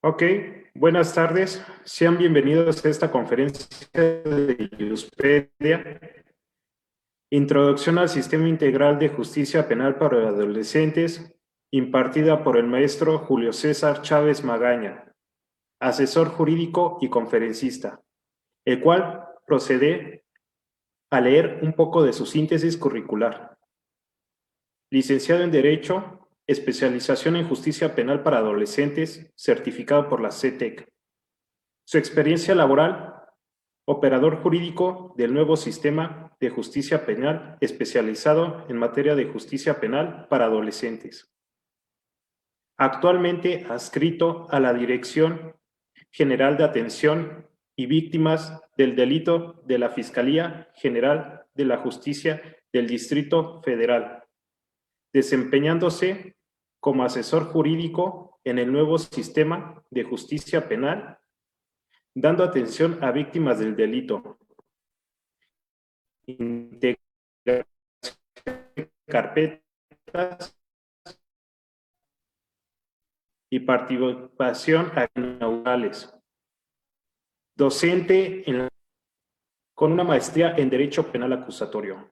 Ok, buenas tardes. Sean bienvenidos a esta conferencia de Iuspedia, Introducción al Sistema Integral de Justicia Penal para Adolescentes, impartida por el maestro Julio César Chávez Magaña, asesor jurídico y conferencista, el cual procede a leer un poco de su síntesis curricular. Licenciado en Derecho, especialización en Justicia Penal para Adolescentes, certificado por la CETEC. Su experiencia laboral: operador jurídico del nuevo sistema de justicia penal especializado en materia de justicia penal para adolescentes. Actualmente adscrito a la Dirección General de Atención y Víctimas del Delito de la Fiscalía General de la Justicia del Distrito Federal, desempeñándose como asesor jurídico en el nuevo sistema de justicia penal, dando atención a víctimas del delito, integración de carpetas y participación en audales. Docente con una maestría en Derecho Penal Acusatorio.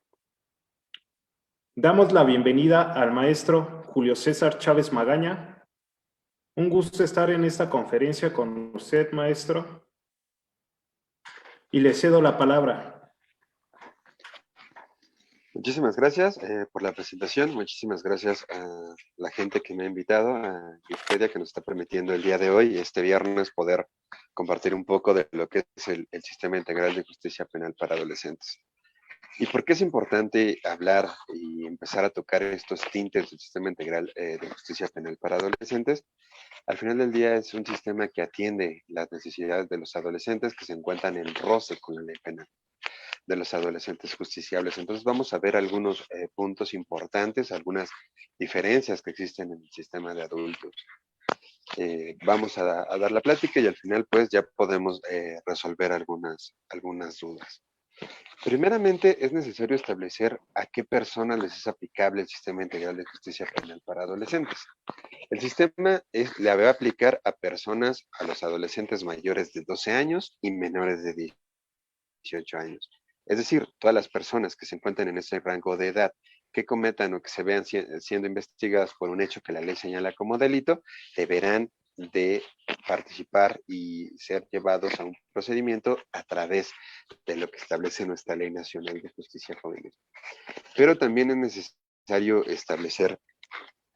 Damos la bienvenida al maestro Julio César Chávez Magaña. Un gusto estar en esta conferencia con usted, maestro. Y le cedo la palabra. Muchísimas gracias por la presentación. Muchísimas gracias a la gente que me ha invitado, a Wikipedia, que nos está permitiendo el día de hoy, este viernes, poder compartir un poco de lo que es el Sistema Integral de Justicia Penal para Adolescentes. ¿Y por qué es importante hablar y empezar a tocar estos tintes del Sistema Integral de Justicia Penal para Adolescentes? Al final del día es un sistema que atiende las necesidades de los adolescentes que se encuentran en roce con la ley penal, de los adolescentes justiciables. Entonces vamos a ver algunos puntos importantes, algunas diferencias que existen en el sistema de adultos. Vamos a dar la plática y al final pues ya podemos resolver algunas dudas. Primeramente es necesario establecer a qué personas les es aplicable el Sistema Integral de Justicia Penal para Adolescentes. El sistema le va a aplicar a personas, a los adolescentes mayores de 12 años y menores de 18 años. Es decir, todas las personas que se encuentran en ese rango de edad que cometan o que se vean siendo investigadas por un hecho que la ley señala como delito, deberán de participar y ser llevados a un procedimiento a través de lo que establece nuestra Ley Nacional de Justicia Juvenil. Pero también es necesario establecer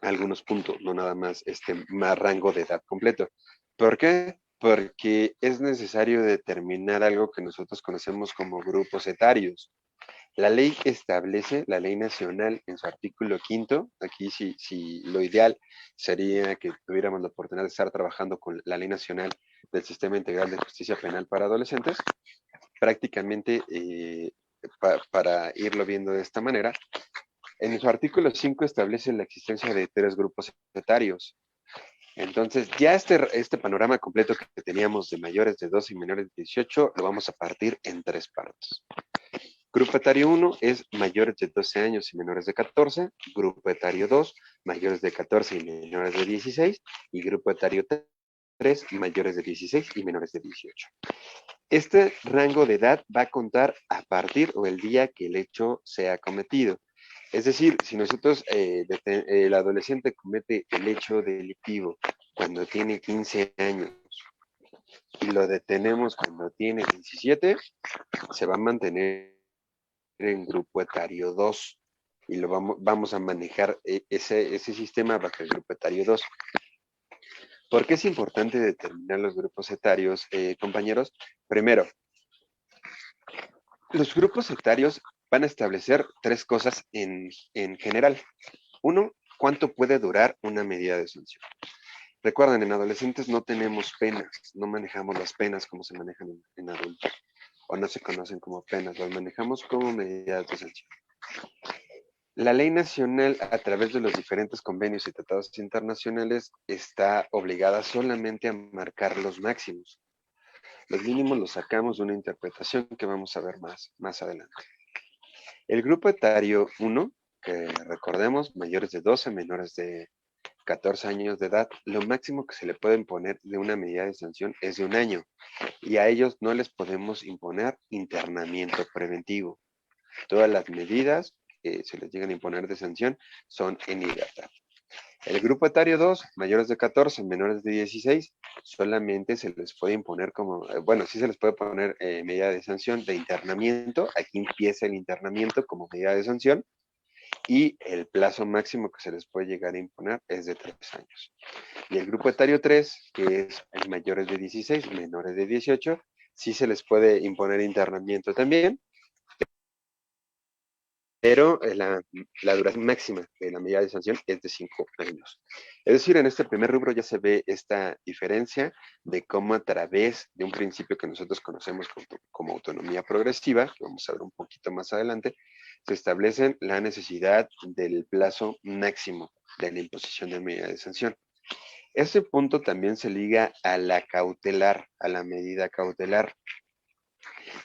algunos puntos, no nada más más rango de edad completo. ¿Por qué? Porque es necesario determinar algo que nosotros conocemos como grupos etarios. La ley establece, la ley nacional en su artículo 5, aquí si lo ideal sería que tuviéramos la oportunidad de estar trabajando con la ley nacional del Sistema Integral de Justicia Penal para Adolescentes, prácticamente para irlo viendo de esta manera, en su artículo 5 establece la existencia de 3 grupos etarios. Entonces, ya este panorama completo que teníamos de mayores de 12 y menores de 18, lo vamos a partir en 3 partes. Grupo etario 1 es mayores de 12 años y menores de 14. Grupo etario 2, mayores de 14 y menores de 16. Y grupo etario 3, mayores de 16 y menores de 18. Este rango de edad va a contar a partir o el día que el hecho sea cometido. Es decir, si nosotros, el adolescente comete el hecho delictivo cuando tiene 15 años y lo detenemos cuando tiene 17, se va a mantener en grupo etario 2 y lo vamos a manejar ese sistema bajo el grupo etario 2. ¿Por qué es importante determinar los grupos etarios, compañeros? Primero, los grupos etarios van a establecer 3 cosas en general. 1, ¿cuánto puede durar una medida de sanción? Recuerden, en adolescentes no tenemos penas, no manejamos las penas como se manejan en adultos, o no se conocen como penas, las manejamos como medidas de sanción. La ley nacional, a través de los diferentes convenios y tratados internacionales, está obligada solamente a marcar los máximos. Los mínimos los sacamos de una interpretación que vamos a ver más adelante. El grupo etario 1, que recordemos, mayores de 12, menores de 14 años de edad, lo máximo que se le puede imponer de una medida de sanción es de 1 año y a ellos no les podemos imponer internamiento preventivo. Todas las medidas que se les llegan a imponer de sanción son en libertad. El grupo etario 2, mayores de 14, menores de 16, solamente se les puede imponer como, bueno, sí se les puede poner medida de sanción de internamiento. Aquí empieza el internamiento como medida de sanción y el plazo máximo que se les puede llegar a imponer es de 3 años. Y el grupo etario 3, que es mayores de 16, menores de 18, sí se les puede imponer internamiento también, pero la duración máxima de la medida de sanción es de 5 años. Es decir, en este primer rubro ya se ve esta diferencia de cómo a través de un principio que nosotros conocemos como autonomía progresiva, que vamos a ver un poquito más adelante, se establece la necesidad del plazo máximo de la imposición de medida de sanción. Ese punto también se liga a la cautelar, a la medida cautelar.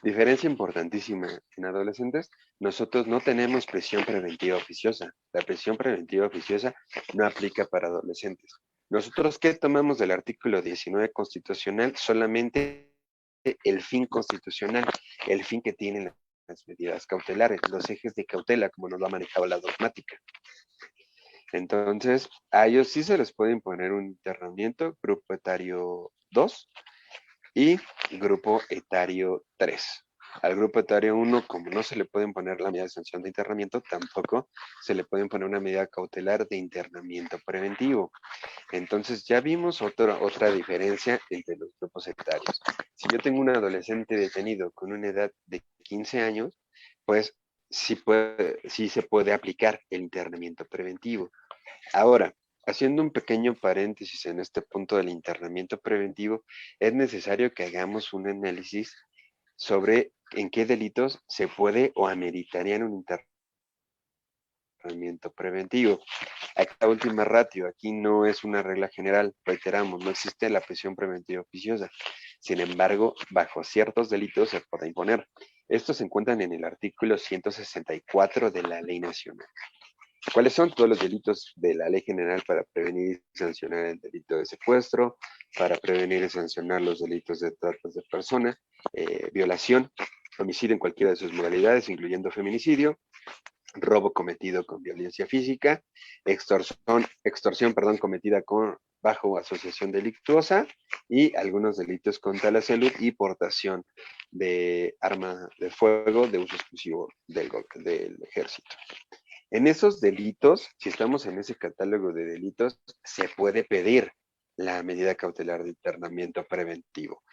Diferencia importantísima en adolescentes, nosotros no tenemos prisión preventiva oficiosa. La prisión preventiva oficiosa no aplica para adolescentes. Nosotros, ¿qué tomamos del artículo 19 constitucional? Solamente el fin constitucional, el fin que tienen las medidas cautelares, los ejes de cautela, como nos lo ha manejado la dogmática. Entonces, a ellos sí se les puede imponer un internamiento, grupo etario 2 y grupo etario 3. Al grupo etario 1, como no se le puede imponer la medida de sanción de internamiento, tampoco se le puede imponer una medida cautelar de internamiento preventivo. Entonces ya vimos otra diferencia entre los grupos etarios. Si yo tengo un adolescente detenido con una edad de 15 años, pues sí se puede aplicar el internamiento preventivo. Ahora, haciendo un pequeño paréntesis en este punto del internamiento preventivo, es necesario que hagamos un análisis sobre en qué delitos se puede o ameritarían un internamiento preventivo. Esta última ratio, aquí no es una regla general, reiteramos, no existe la prisión preventiva oficiosa. Sin embargo, bajo ciertos delitos se puede imponer. Estos se encuentran en el artículo 164 de la Ley Nacional. ¿Cuáles son todos los delitos de la Ley General para prevenir y sancionar el delito de secuestro, para prevenir y sancionar los delitos de trata de personas, violación, homicidio en cualquiera de sus modalidades, incluyendo feminicidio, robo cometido con violencia física, extorsión cometida bajo asociación delictuosa y algunos delitos contra la salud y portación de arma de fuego de uso exclusivo del ejército? En esos delitos, si estamos en ese catálogo de delitos, se puede pedir la medida cautelar de internamiento preventivo.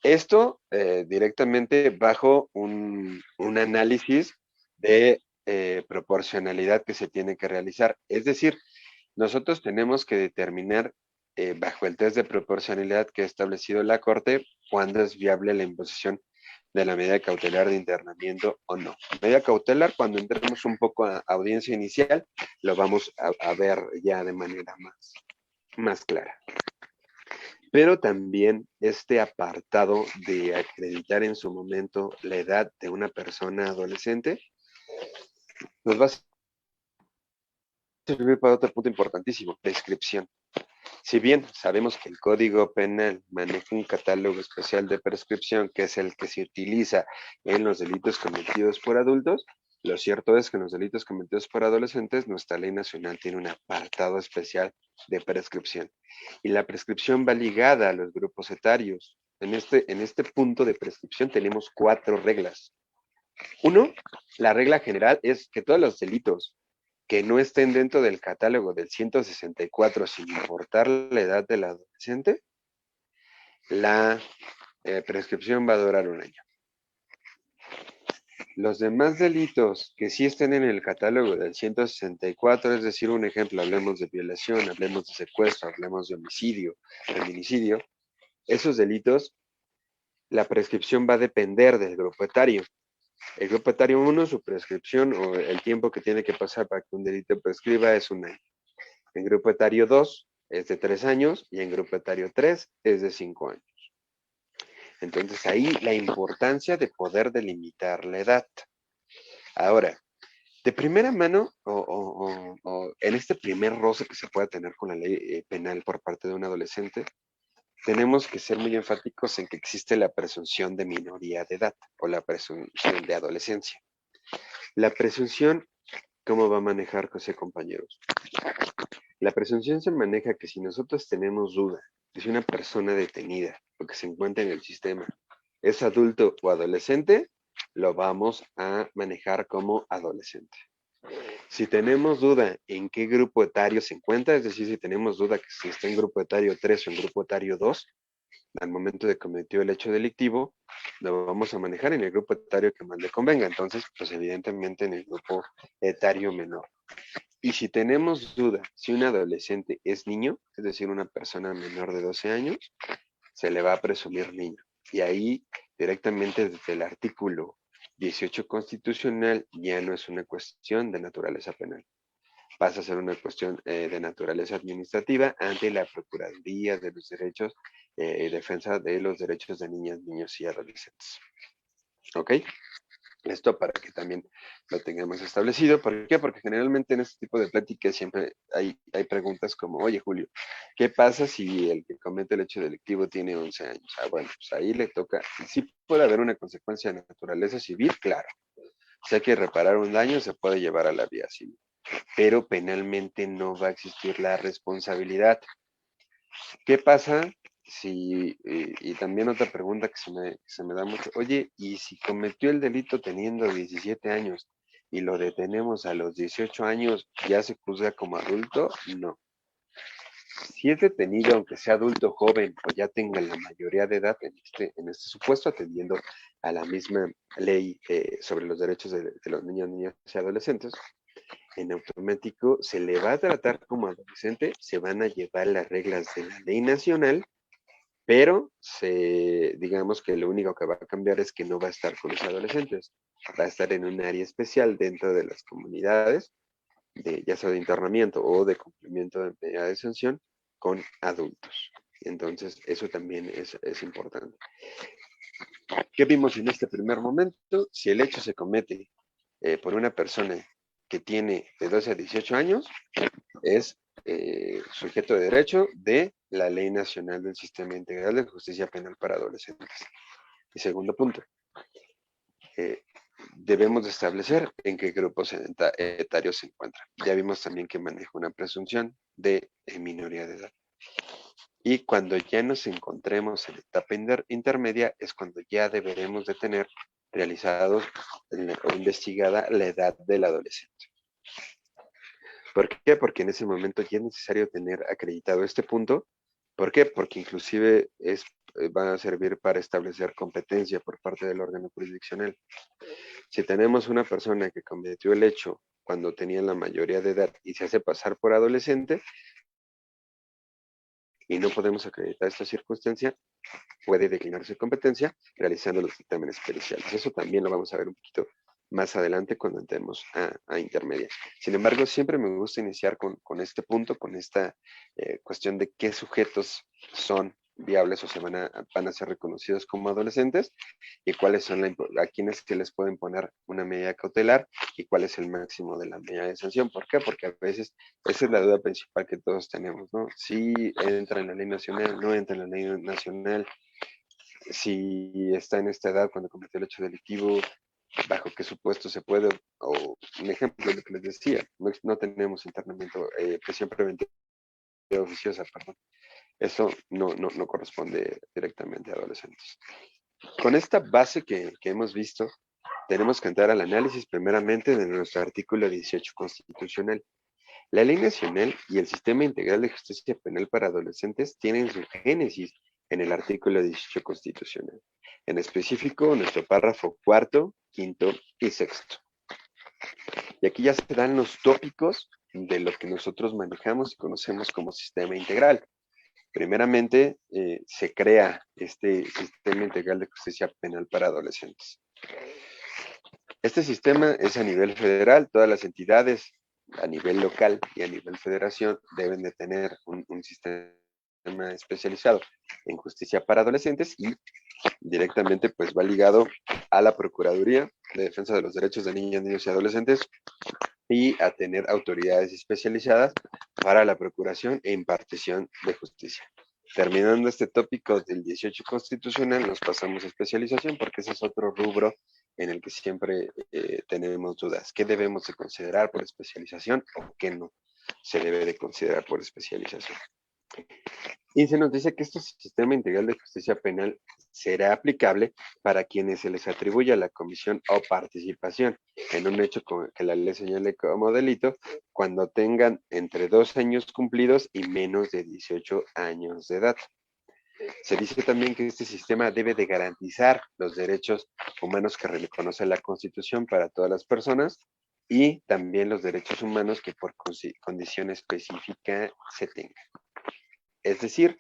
Esto directamente bajo un análisis de proporcionalidad que se tiene que realizar. Es decir, nosotros tenemos que determinar bajo el test de proporcionalidad que ha establecido la Corte cuándo es viable la imposición de la medida cautelar de internamiento o no. Medida cautelar, cuando entremos un poco a audiencia inicial, lo vamos a ver ya de manera más clara. Pero también este apartado de acreditar en su momento la edad de una persona adolescente nos va a servir para otro punto importantísimo, prescripción. Si bien sabemos que el Código Penal maneja un catálogo especial de prescripción, que es el que se utiliza en los delitos cometidos por adultos, lo cierto es que en los delitos cometidos por adolescentes, nuestra ley nacional tiene un apartado especial de prescripción. Y la prescripción va ligada a los grupos etarios. En este punto de prescripción tenemos 4 reglas. 1, la regla general es que todos los delitos que no estén dentro del catálogo del 164 sin importar la edad del adolescente, la prescripción va a durar 1 año. Los demás delitos que sí estén en el catálogo del 164, es decir, un ejemplo, hablemos de violación, hablemos de secuestro, hablemos de homicidio, feminicidio, esos delitos, la prescripción va a depender del grupo etario. El grupo etario 1, su prescripción o el tiempo que tiene que pasar para que un delito prescriba es 1 año. En grupo etario 2 es de 3 años y en grupo etario 3 es de 5 años. Entonces ahí la importancia de poder delimitar la edad. Ahora, De primera mano, o en este primer roce que se pueda tener con la ley penal por parte de un adolescente, tenemos que ser muy enfáticos en que existe la presunción de minoría de edad o la presunción de adolescencia. La presunción, ¿cómo va a manejar José, compañeros? La presunción se maneja que si nosotros tenemos duda de si una persona detenida o que se encuentra en el sistema es adulto o adolescente, lo vamos a manejar como adolescente. Si tenemos duda en qué grupo etario se encuentra, es decir, si tenemos duda que si está en grupo etario 3 o en grupo etario 2, al momento de cometer el hecho delictivo, lo vamos a manejar en el grupo etario que más le convenga. Entonces, pues evidentemente en el grupo etario menor. Y si tenemos duda si un adolescente es niño, es decir, una persona menor de 12 años, se le va a presumir niño. Y ahí, directamente desde el artículo 18 constitucional, ya no es una cuestión de naturaleza penal. Pasa a ser una cuestión de naturaleza administrativa ante la Procuraduría de los Derechos y Defensa de los Derechos de Niñas, Niños y Adolescentes. ¿Ok? Esto para que también lo tengamos establecido. ¿Por qué? Porque generalmente en este tipo de pláticas siempre hay preguntas como, oye Julio, ¿qué pasa si el que comete el hecho delictivo tiene 11 años? Ah, bueno, pues ahí le toca, sí puede haber una consecuencia de naturaleza civil, claro. Si hay que reparar un daño, se puede llevar a la vía civil, pero penalmente no va a existir la responsabilidad. ¿Qué pasa si, y también otra pregunta que se me da mucho, oye, ¿y si cometió el delito teniendo 17 años y lo detenemos a los 18 años, ya se juzga como adulto? No. Si es detenido, aunque sea adulto joven o ya tenga la mayoría de edad en este supuesto, atendiendo a la misma ley sobre los derechos de los niños, niñas y adolescentes, en automático se le va a tratar como adolescente, se van a llevar las reglas de la ley nacional, pero digamos que lo único que va a cambiar es que no va a estar con los adolescentes, va a estar en un área especial dentro de las comunidades, ya sea de internamiento o de cumplimiento de medida de sanción, con adultos. Entonces, eso también es importante. ¿Qué vimos en este primer momento? Si el hecho se comete por una persona que tiene de 12 a 18 años, es sujeto de derecho de la Ley Nacional del Sistema Integral de Justicia Penal para Adolescentes. Y segundo punto, debemos establecer en qué grupos etarios se encuentran. Ya vimos también que maneja una presunción de minoría de edad. Y cuando ya nos encontremos en etapa intermedia es cuando ya deberemos de tener realizados o investigada la edad del adolescente. ¿Por qué? Porque en ese momento ya es necesario tener acreditado este punto. ¿Por qué? Porque inclusive va a servir para establecer competencia por parte del órgano jurisdiccional. Si tenemos una persona que cometió el hecho cuando tenía la mayoría de edad y se hace pasar por adolescente y no podemos acreditar esta circunstancia, puede declinarse competencia realizando los dictámenes periciales. Eso también lo vamos a ver un poquito más adelante cuando entremos a intermedia. Sin embargo, siempre me gusta iniciar con este punto, con esta cuestión de qué sujetos son viables o van a ser reconocidos como adolescentes y cuáles son a quienes se les puede imponer una medida cautelar y cuál es el máximo de la medida de sanción. ¿Por qué? Porque a veces esa es la duda principal que todos tenemos, ¿no? Si entra en la ley nacional, no entra en la ley nacional, si está en esta edad cuando cometió el hecho delictivo, bajo qué supuesto se puede, o un ejemplo de lo que les decía, no tenemos internamiento, prisión preventiva oficiosa, perdón. Eso no corresponde directamente a adolescentes. Con esta base que hemos visto, tenemos que entrar al análisis primeramente de nuestro artículo 18 constitucional. La Ley Nacional y el Sistema Integral de Justicia Penal para Adolescentes tienen su génesis en el artículo 18 constitucional. En específico, nuestro párrafo cuarto, quinto y sexto. Y aquí ya se dan los tópicos de lo que nosotros manejamos y conocemos como sistema integral. Primeramente, se crea este Sistema Integral de Justicia Penal para Adolescentes. Este sistema es a nivel federal, todas las entidades a nivel local y a nivel federación deben de tener un sistema especializado en justicia para adolescentes y directamente pues va ligado a la Procuraduría de Defensa de los Derechos de Niñas, Niños y Adolescentes y a tener autoridades especializadas para la procuración e impartición de justicia. Terminando este tópico del 18 constitucional, nos pasamos a especialización porque ese es otro rubro en el que siempre tenemos dudas. ¿Qué debemos de considerar por especialización o qué no se debe de considerar por especialización? Y se nos dice que este sistema integral de justicia penal será aplicable para quienes se les atribuya la comisión o participación en un hecho que la ley señale como delito cuando tengan entre 2 años cumplidos y menos de 18 años de edad. Se dice también que este sistema debe de garantizar los derechos humanos que reconoce la Constitución para todas las personas y también los derechos humanos que por condición específica se tengan. Es decir,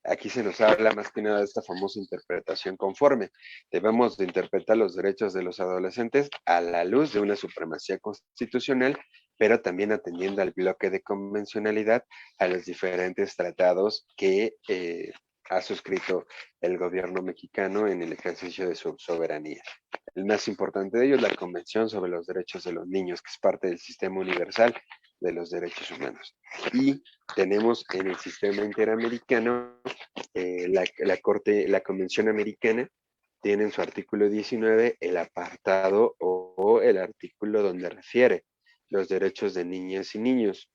aquí se nos habla más que nada de esta famosa interpretación conforme. Debemos de interpretar los derechos de los adolescentes a la luz de una supremacía constitucional, pero también atendiendo al bloque de convencionalidad, a los diferentes tratados que ha suscrito el gobierno mexicano en el ejercicio de su soberanía. El más importante de ellos es la Convención sobre los Derechos de los Niños, que es parte del sistema universal de los derechos humanos. Y tenemos en el sistema interamericano la Convención Americana tiene en su artículo 19 el apartado o el artículo donde refiere los derechos de niñas y niños,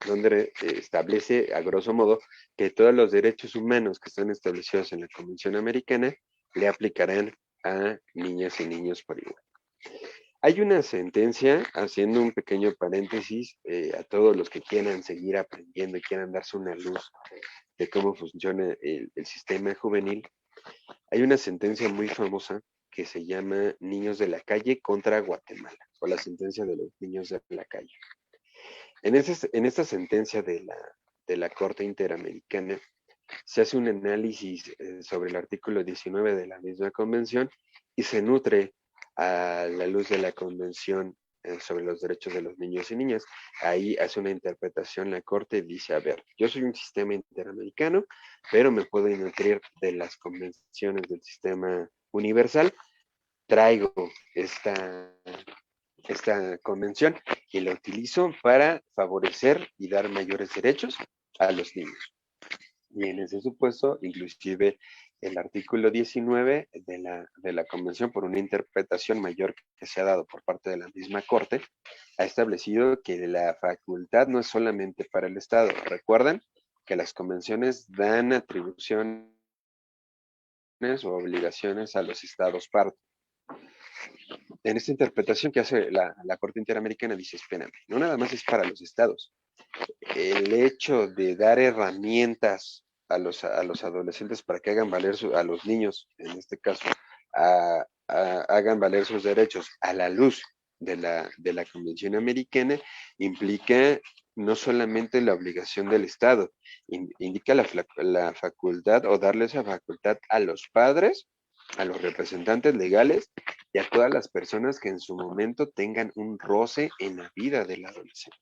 donde establece a grosso modo que todos los derechos humanos que están establecidos en la Convención Americana le aplicarán a niñas y niños por igual. Hay una sentencia, haciendo un pequeño paréntesis, a todos los que quieran seguir aprendiendo y quieran darse una luz de cómo funciona el sistema juvenil. Hay una sentencia muy famosa que se llama Niños de la Calle contra Guatemala, o la sentencia de los niños de la calle. En esta sentencia de la Corte Interamericana se hace un análisis sobre el artículo 19 de la misma convención y se nutre a la luz de la Convención sobre los derechos de los niños y niñas. Ahí hace una interpretación la Corte y dice, a ver, yo soy un sistema interamericano, pero me puedo nutrir de las convenciones del sistema universal. Traigo esta convención y la utilizo para favorecer y dar mayores derechos a los niños. Y en ese supuesto, inclusive el artículo 19 de la Convención, por una interpretación mayor que se ha dado por parte de la misma Corte, ha establecido que la facultad no es solamente para el Estado. Recuerdan que las convenciones dan atribuciones o obligaciones a los Estados parte. En esta interpretación que hace la Corte Interamericana dice, espérame, no nada más es para los Estados. El hecho de dar herramientas a los adolescentes para que hagan valer, a los niños, en este caso, hagan valer sus derechos a la luz de la Convención Americana, implica no solamente la obligación del Estado, indica la facultad o darle esa facultad a los padres, a los representantes legales y a todas las personas que en su momento tengan un roce en la vida del adolescente.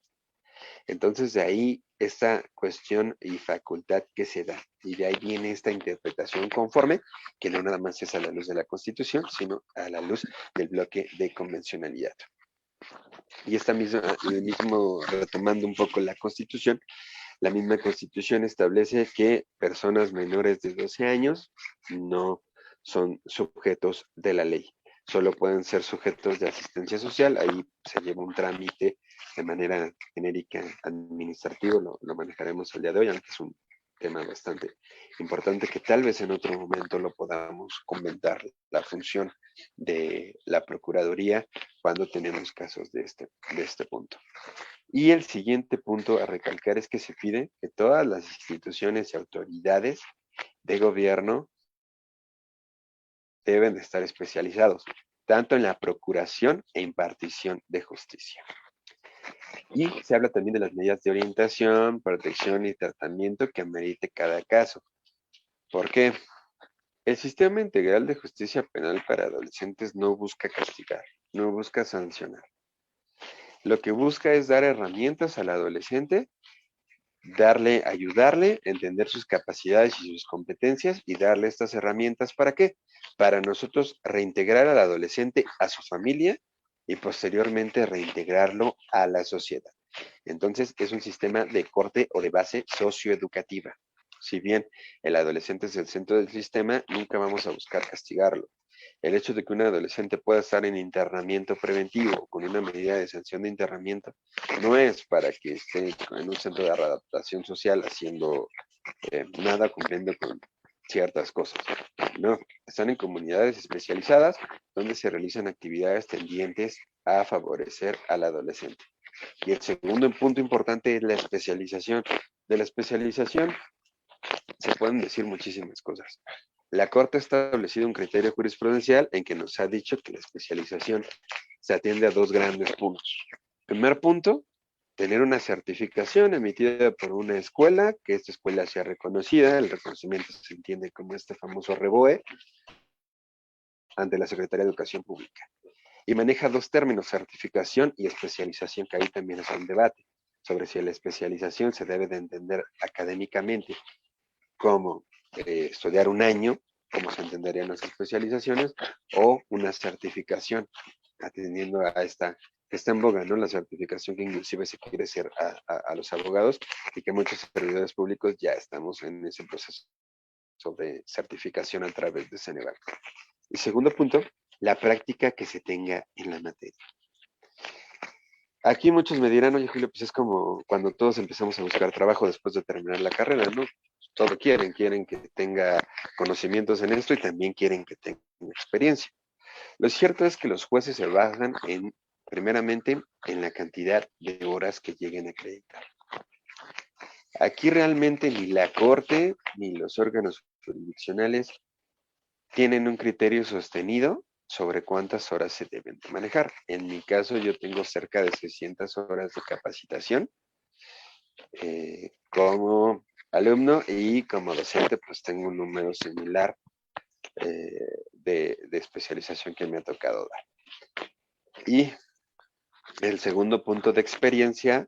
Entonces de ahí esta cuestión y facultad que se da. Y de ahí viene esta interpretación conforme, que no nada más es a la luz de la Constitución, sino a la luz del bloque de convencionalidad. Y retomando un poco la Constitución, la misma Constitución establece que personas menores de 12 años no son sujetos de la ley. Solo pueden ser sujetos de asistencia social, ahí se lleva un trámite de manera genérica administrativo, lo manejaremos el día de hoy, aunque es un tema bastante importante que tal vez en otro momento lo podamos comentar, la función de la Procuraduría cuando tenemos casos de este punto. Y el siguiente punto a recalcar es que se pide que todas las instituciones y autoridades de gobierno deben de estar especializados, tanto en la procuración e impartición de justicia. Y se habla también de las medidas de orientación, protección y tratamiento que amerite cada caso. ¿Por qué? El sistema integral de justicia penal para adolescentes no busca castigar, no busca sancionar. Lo que busca es dar herramientas al adolescente ayudarle a entender sus capacidades y sus competencias y darle estas herramientas. ¿Para qué? Para nosotros reintegrar al adolescente a su familia y posteriormente reintegrarlo a la sociedad. Entonces, es un sistema de corte o de base socioeducativa. Si bien el adolescente es el centro del sistema, nunca vamos a buscar castigarlo. El hecho de que un adolescente pueda estar en internamiento preventivo con una medida de sanción de internamiento no es para que esté en un centro de readaptación social haciendo nada, cumpliendo con ciertas cosas. No, están en comunidades especializadas donde se realizan actividades tendientes a favorecer al adolescente. Y el segundo punto importante es la especialización. De la especialización se pueden decir muchísimas cosas. La Corte ha establecido un criterio jurisprudencial en que nos ha dicho que la especialización se atiende a dos grandes puntos. Primer punto, tener una certificación emitida por una escuela, que esta escuela sea reconocida, el reconocimiento se entiende como este famoso REBOE, ante la Secretaría de Educación Pública. Y maneja dos términos, certificación y especialización, que ahí también es un debate sobre si la especialización se debe de entender académicamente como estudiar un año, como se entenderían las especializaciones, o una certificación, atendiendo a esta que está en boga, ¿no? La certificación que inclusive se quiere hacer a los abogados y que muchos servidores públicos ya estamos en ese proceso de certificación a través de Ceneval. Y segundo punto, la práctica que se tenga en la materia. Aquí muchos me dirán, oye Julio, pues es como cuando todos empezamos a buscar trabajo después de terminar la carrera, ¿no? Todo quieren que tenga conocimientos en esto y también quieren que tenga experiencia. Lo cierto es que los jueces se basan primeramente, en la cantidad de horas que lleguen a acreditar. Aquí realmente ni la Corte ni los órganos jurisdiccionales tienen un criterio sostenido sobre cuántas horas se deben de manejar. En mi caso, yo tengo cerca de 600 horas de capacitación como alumno y como docente, pues tengo un número similar de especialización que me ha tocado dar. Y el segundo punto de experiencia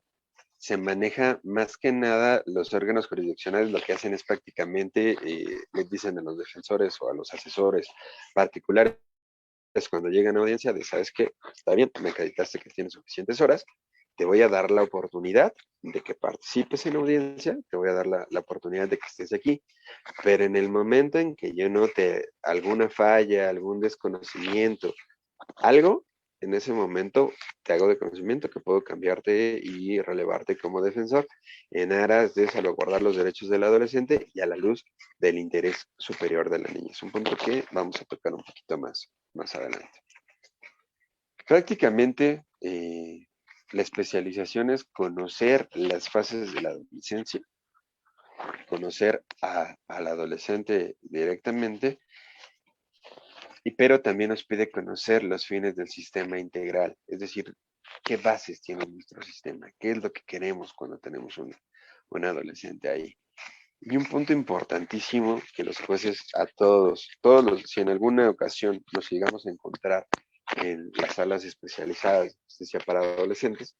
se maneja más que nada los órganos jurisdiccionales, lo que hacen es prácticamente, les dicen a los defensores o a los asesores particulares cuando llegan a audiencia de, ¿sabes qué? Está bien, me acreditaste que tienes suficientes horas, te voy a dar la oportunidad de que participes en la audiencia, te voy a dar la oportunidad de que estés aquí, pero en el momento en que yo note alguna falla, algún desconocimiento, algo, en ese momento te hago de conocimiento que puedo cambiarte y relevarte como defensor en aras de salvaguardar los derechos del adolescente y a la luz del interés superior de la niña. Es un punto que vamos a tocar un poquito más adelante. Prácticamente, la especialización es conocer las fases de la adolescencia, conocer al adolescente directamente, pero también nos pide conocer los fines del sistema integral, es decir, qué bases tiene nuestro sistema, qué es lo que queremos cuando tenemos un adolescente ahí. Y un punto importantísimo que los jueces a todos si en alguna ocasión nos llegamos a encontrar en las salas especializadas de justicia para adolescentes,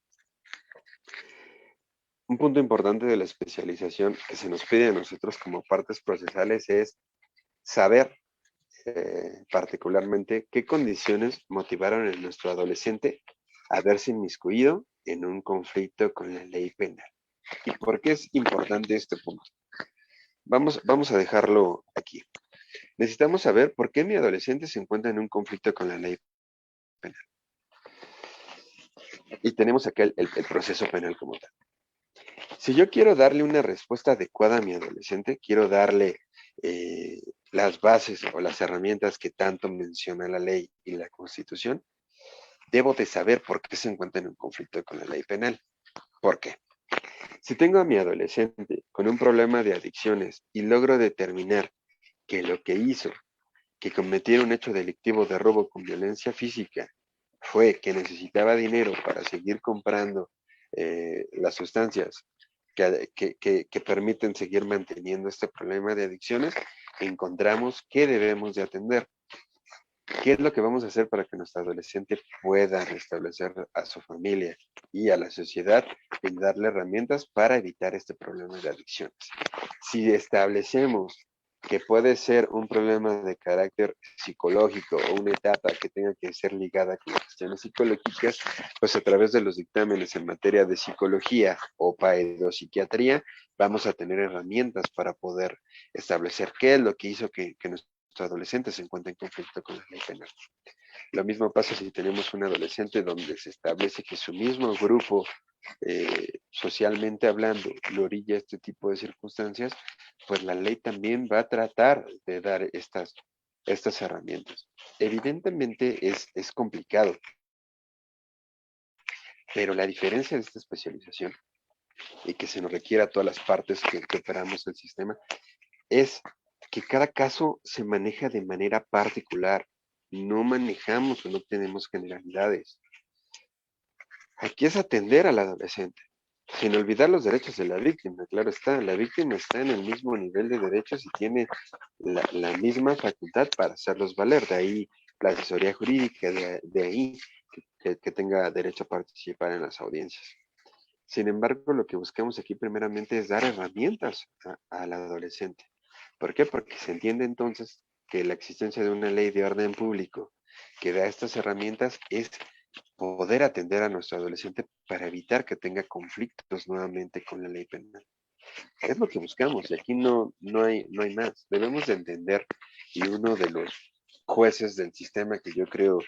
un punto importante de la especialización que se nos pide a nosotros como partes procesales es saber particularmente qué condiciones motivaron a nuestro adolescente a verse inmiscuido en un conflicto con la ley penal. ¿Y por qué es importante este punto? Vamos a dejarlo aquí. Necesitamos saber por qué mi adolescente se encuentra en un conflicto con la ley penal. Y tenemos acá el proceso penal como tal. Si yo quiero darle una respuesta adecuada a mi adolescente, quiero darle las bases o las herramientas que tanto menciona la ley y la Constitución, debo de saber por qué se encuentra en un conflicto con la ley penal. ¿Por qué? Si tengo a mi adolescente con un problema de adicciones y logro determinar que lo que hizo que cometiera un hecho delictivo de robo con violencia física fue que necesitaba dinero para seguir comprando las sustancias que permiten seguir manteniendo este problema de adicciones, encontramos que debemos de atender. ¿Qué es lo que vamos a hacer para que nuestro adolescente pueda restablecer a su familia y a la sociedad y darle herramientas para evitar este problema de adicciones? Si establecemos que puede ser un problema de carácter psicológico o una etapa que tenga que ser ligada con cuestiones psicológicas, pues a través de los dictámenes en materia de psicología o psiquiatría, vamos a tener herramientas para poder establecer qué es lo que hizo que nuestro adolescente se encuentre en conflicto con la ley penal. Lo mismo pasa si tenemos un adolescente donde se establece que su mismo grupo, socialmente hablando, lo orilla a este tipo de circunstancias, pues la ley también va a tratar de dar estas herramientas. Evidentemente es complicado, pero la diferencia de esta especialización y que se nos requiera a todas las partes que operamos el sistema es que cada caso se maneja de manera particular. No manejamos o no tenemos generalidades. Aquí es atender al adolescente, sin olvidar los derechos de la víctima. Claro está, la víctima está en el mismo nivel de derechos y tiene la misma facultad para hacerlos valer. De ahí la asesoría jurídica, de ahí que tenga derecho a participar en las audiencias. Sin embargo, lo que buscamos aquí primeramente es dar herramientas al adolescente. ¿Por qué? Porque se entiende entonces que la existencia de una ley de orden público que da estas herramientas es poder atender a nuestro adolescente para evitar que tenga conflictos nuevamente con la ley penal. Es lo que buscamos y aquí no hay más. Debemos de entender, y uno de los jueces del sistema que yo creo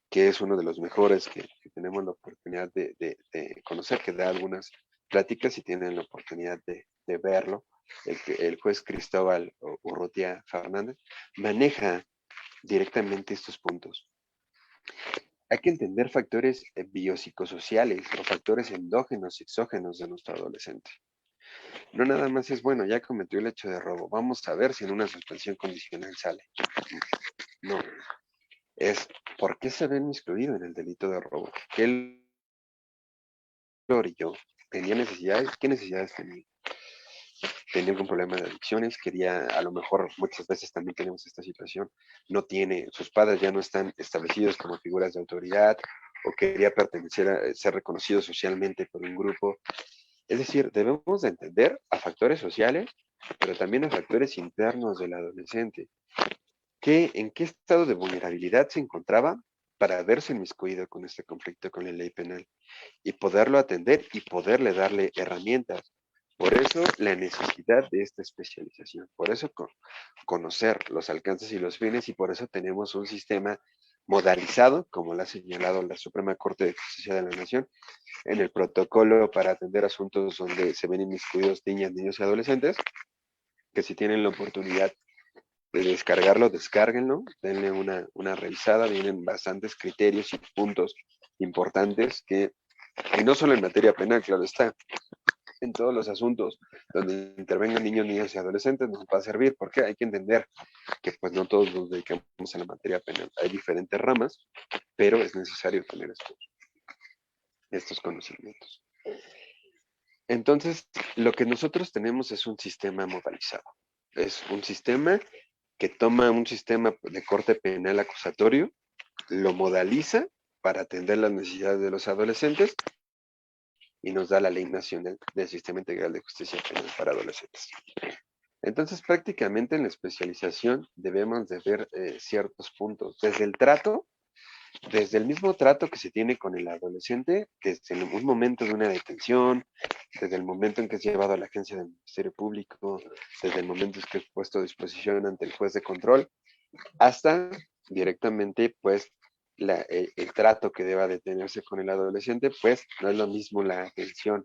que es uno de los mejores que tenemos la oportunidad de conocer, que da algunas pláticas y tienen la oportunidad de verlo, el juez Cristóbal Urrutia Fernández, maneja directamente estos puntos. Hay que entender factores biopsicosociales o factores endógenos y exógenos de nuestro adolescente. No nada más es, bueno, ya cometió el hecho de robo, vamos a ver si en una suspensión condicional sale. No, es por qué se ve inmiscuido en el delito de robo. ¿Qué lo orilló? ¿Tenía necesidades? ¿Qué necesidades tenía? ¿Tenía algún problema de adicciones? Quería, a lo mejor muchas veces también tenemos esta situación, no tiene, sus padres ya no están establecidos como figuras de autoridad o quería pertenecer a ser reconocido socialmente por un grupo. Es decir, debemos de entender a factores sociales, pero también a factores internos del adolescente. ¿En qué estado de vulnerabilidad se encontraba para verse inmiscuido con este conflicto con la ley penal? Y poderlo atender y poderle darle herramientas. Por eso la necesidad de esta especialización, por eso conocer los alcances y los fines y por eso tenemos un sistema modalizado, como lo ha señalado la Suprema Corte de Justicia de la Nación, en el protocolo para atender asuntos donde se ven inmiscuidos niñas, niños y adolescentes, que si tienen la oportunidad de descargarlo, descárguenlo, denle una revisada, vienen bastantes criterios y puntos importantes y no solo en materia penal, claro está, en todos los asuntos donde intervengan niños, niñas y adolescentes nos va a servir, porque hay que entender que pues no todos nos dedicamos a la materia penal, hay diferentes ramas, pero es necesario tener estos conocimientos. Entonces, lo que nosotros tenemos es un sistema modalizado. Es un sistema que toma un sistema de corte penal acusatorio, lo modaliza para atender las necesidades de los adolescentes y nos da la Ley Nacional del Sistema Integral de Justicia Penal para Adolescentes. Entonces, prácticamente en la especialización debemos de ver ciertos puntos, desde el mismo trato que se tiene con el adolescente, desde un momento de una detención, desde el momento en que es llevado a la agencia del Ministerio Público, desde el momento en que es puesto a disposición ante el juez de control, hasta directamente, pues, el trato que deba de tenerse con el adolescente, pues, no es lo mismo la atención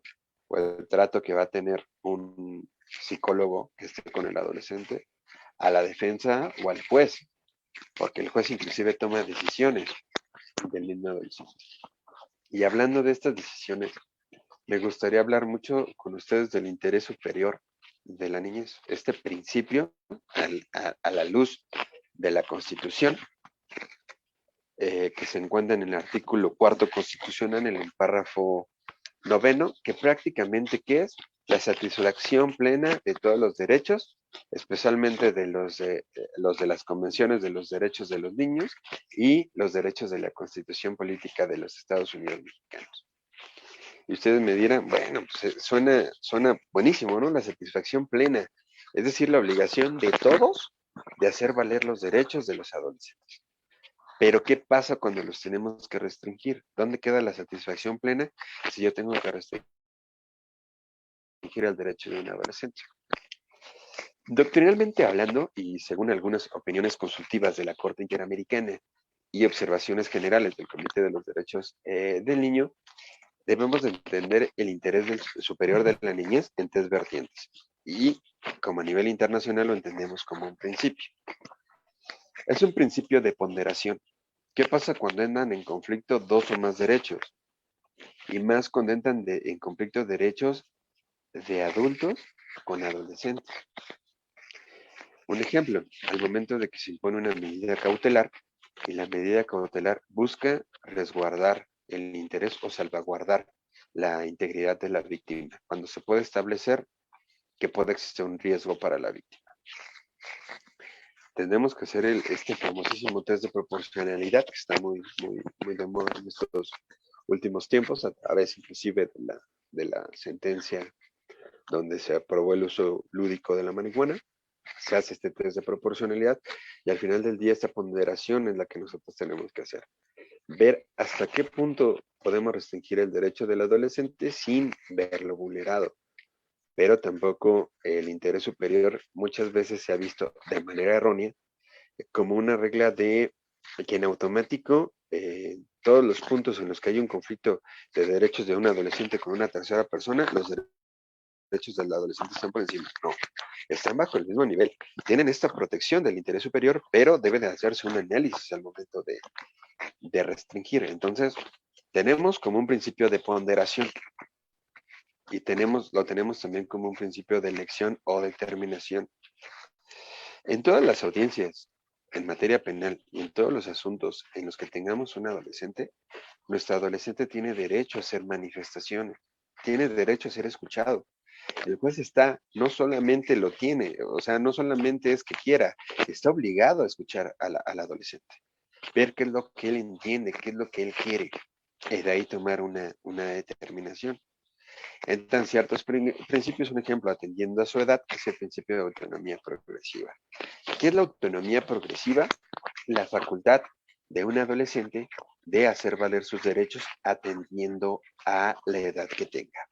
o el trato que va a tener un psicólogo que esté con el adolescente a la defensa o al juez, porque el juez inclusive toma decisiones del mismo adolescente. Y hablando de estas decisiones, me gustaría hablar mucho con ustedes del interés superior de la niñez, este principio a la luz de la Constitución, que se encuentra en el artículo 4 constitucional, en el párrafo 9, que prácticamente, ¿qué es? la satisfacción plena de todos los derechos, especialmente de los de las convenciones de los derechos de los niños y los derechos de la Constitución Política de los Estados Unidos Mexicanos. Y ustedes me dirán, bueno, pues suena buenísimo, ¿no? La satisfacción plena, es decir, la obligación de todos de hacer valer los derechos de los adolescentes. Pero ¿qué pasa cuando los tenemos que restringir? ¿Dónde queda la satisfacción plena si yo tengo que restringir el derecho de un adolescente? Doctrinalmente hablando, y según algunas opiniones consultivas de la Corte Interamericana y observaciones generales del Comité de los Derechos del Niño, debemos de entender el interés superior de la niñez en tres vertientes. Y como a nivel internacional lo entendemos como un principio. Es un principio de ponderación. ¿Qué pasa cuando entran en conflicto dos o más derechos? Y más cuando entran en conflicto derechos de adultos con adolescentes. Un ejemplo, al momento de que se impone una medida cautelar y la medida cautelar busca resguardar el interés o salvaguardar la integridad de la víctima, cuando se puede establecer que puede existir un riesgo para la víctima. Tenemos que hacer este famosísimo test de proporcionalidad que está muy de moda en estos últimos tiempos, a través inclusive de la sentencia donde se aprobó el uso lúdico de la marihuana. Se hace este test de proporcionalidad y al final del día esta ponderación es la que nosotros tenemos que hacer. Ver hasta qué punto podemos restringir el derecho del adolescente sin verlo vulnerado. Pero tampoco el interés superior muchas veces se ha visto de manera errónea como una regla de que en automático todos los puntos en los que hay un conflicto de derechos de un adolescente con una tercera persona, los derechos del adolescente están por encima. No, están bajo el mismo nivel. Tienen esta protección del interés superior, pero debe de hacerse un análisis al momento de restringir. Entonces, tenemos como un principio de ponderación y lo tenemos también como un principio de elección o determinación. En todas las audiencias, en materia penal y en todos los asuntos en los que tengamos un adolescente, nuestro adolescente tiene derecho a hacer manifestaciones, tiene derecho a ser escuchado. El juez no solamente lo tiene, o sea, no solamente es que quiera, está obligado a escuchar al adolescente, ver qué es lo que él entiende, qué es lo que él quiere, y de ahí tomar una determinación. Entran ciertos principios, un ejemplo, atendiendo a su edad, que es el principio de autonomía progresiva. ¿Qué es la autonomía progresiva? La facultad de un adolescente de hacer valer sus derechos atendiendo a la edad que tenga.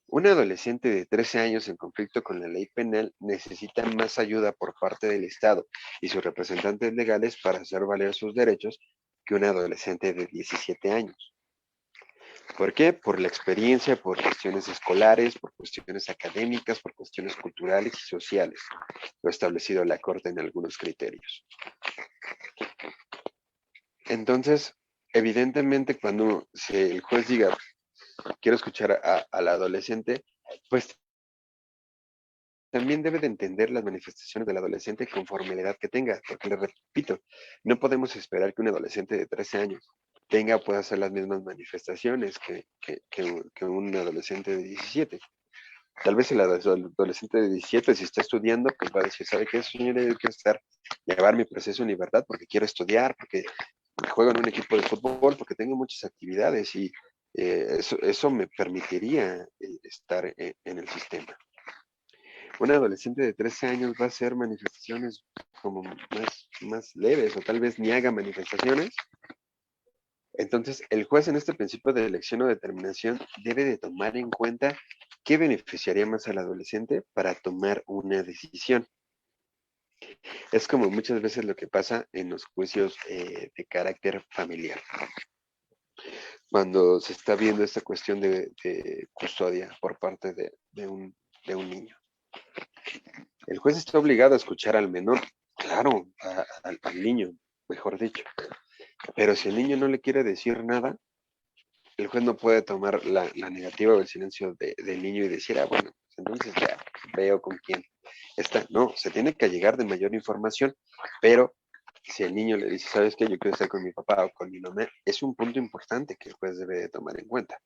Un adolescente de 13 años en conflicto con la ley penal necesita más ayuda por parte del Estado y sus representantes legales para hacer valer sus derechos que un adolescente de 17 años. ¿Por qué? Por la experiencia, por cuestiones escolares, por cuestiones académicas, por cuestiones culturales y sociales. Lo ha establecido la Corte en algunos criterios. Entonces, evidentemente, cuando el juez diga, quiero escuchar al adolescente, pues también debe de entender las manifestaciones del adolescente conforme la edad que tenga, porque le repito, no podemos esperar que un adolescente de 13 años tenga o pueda hacer las mismas manifestaciones que un adolescente de 17. Tal vez el adolescente de 17, si está estudiando, pues va a decir, ¿sabe qué, señora? Yo quiero llevar mi proceso en libertad porque quiero estudiar, porque juego en un equipo de fútbol, porque tengo muchas actividades y eso me permitiría estar en el sistema. Un adolescente de 13 años va a hacer manifestaciones como más leves o tal vez ni haga manifestaciones. Entonces, el juez en este principio de elección o determinación debe de tomar en cuenta qué beneficiaría más al adolescente para tomar una decisión. Es como muchas veces lo que pasa en los juicios de carácter familiar. Cuando se está viendo esta cuestión de custodia por parte de un niño. El juez está obligado a escuchar al menor, claro, al niño, mejor dicho. Pero si el niño no le quiere decir nada, el juez no puede tomar la negativa o el silencio del niño y decir, bueno, pues entonces ya veo con quién está. No, se tiene que llegar de mayor información, pero si el niño le dice, ¿sabes qué? Yo quiero estar con mi papá o con mi mamá, es un punto importante que el juez debe de tomar en cuenta.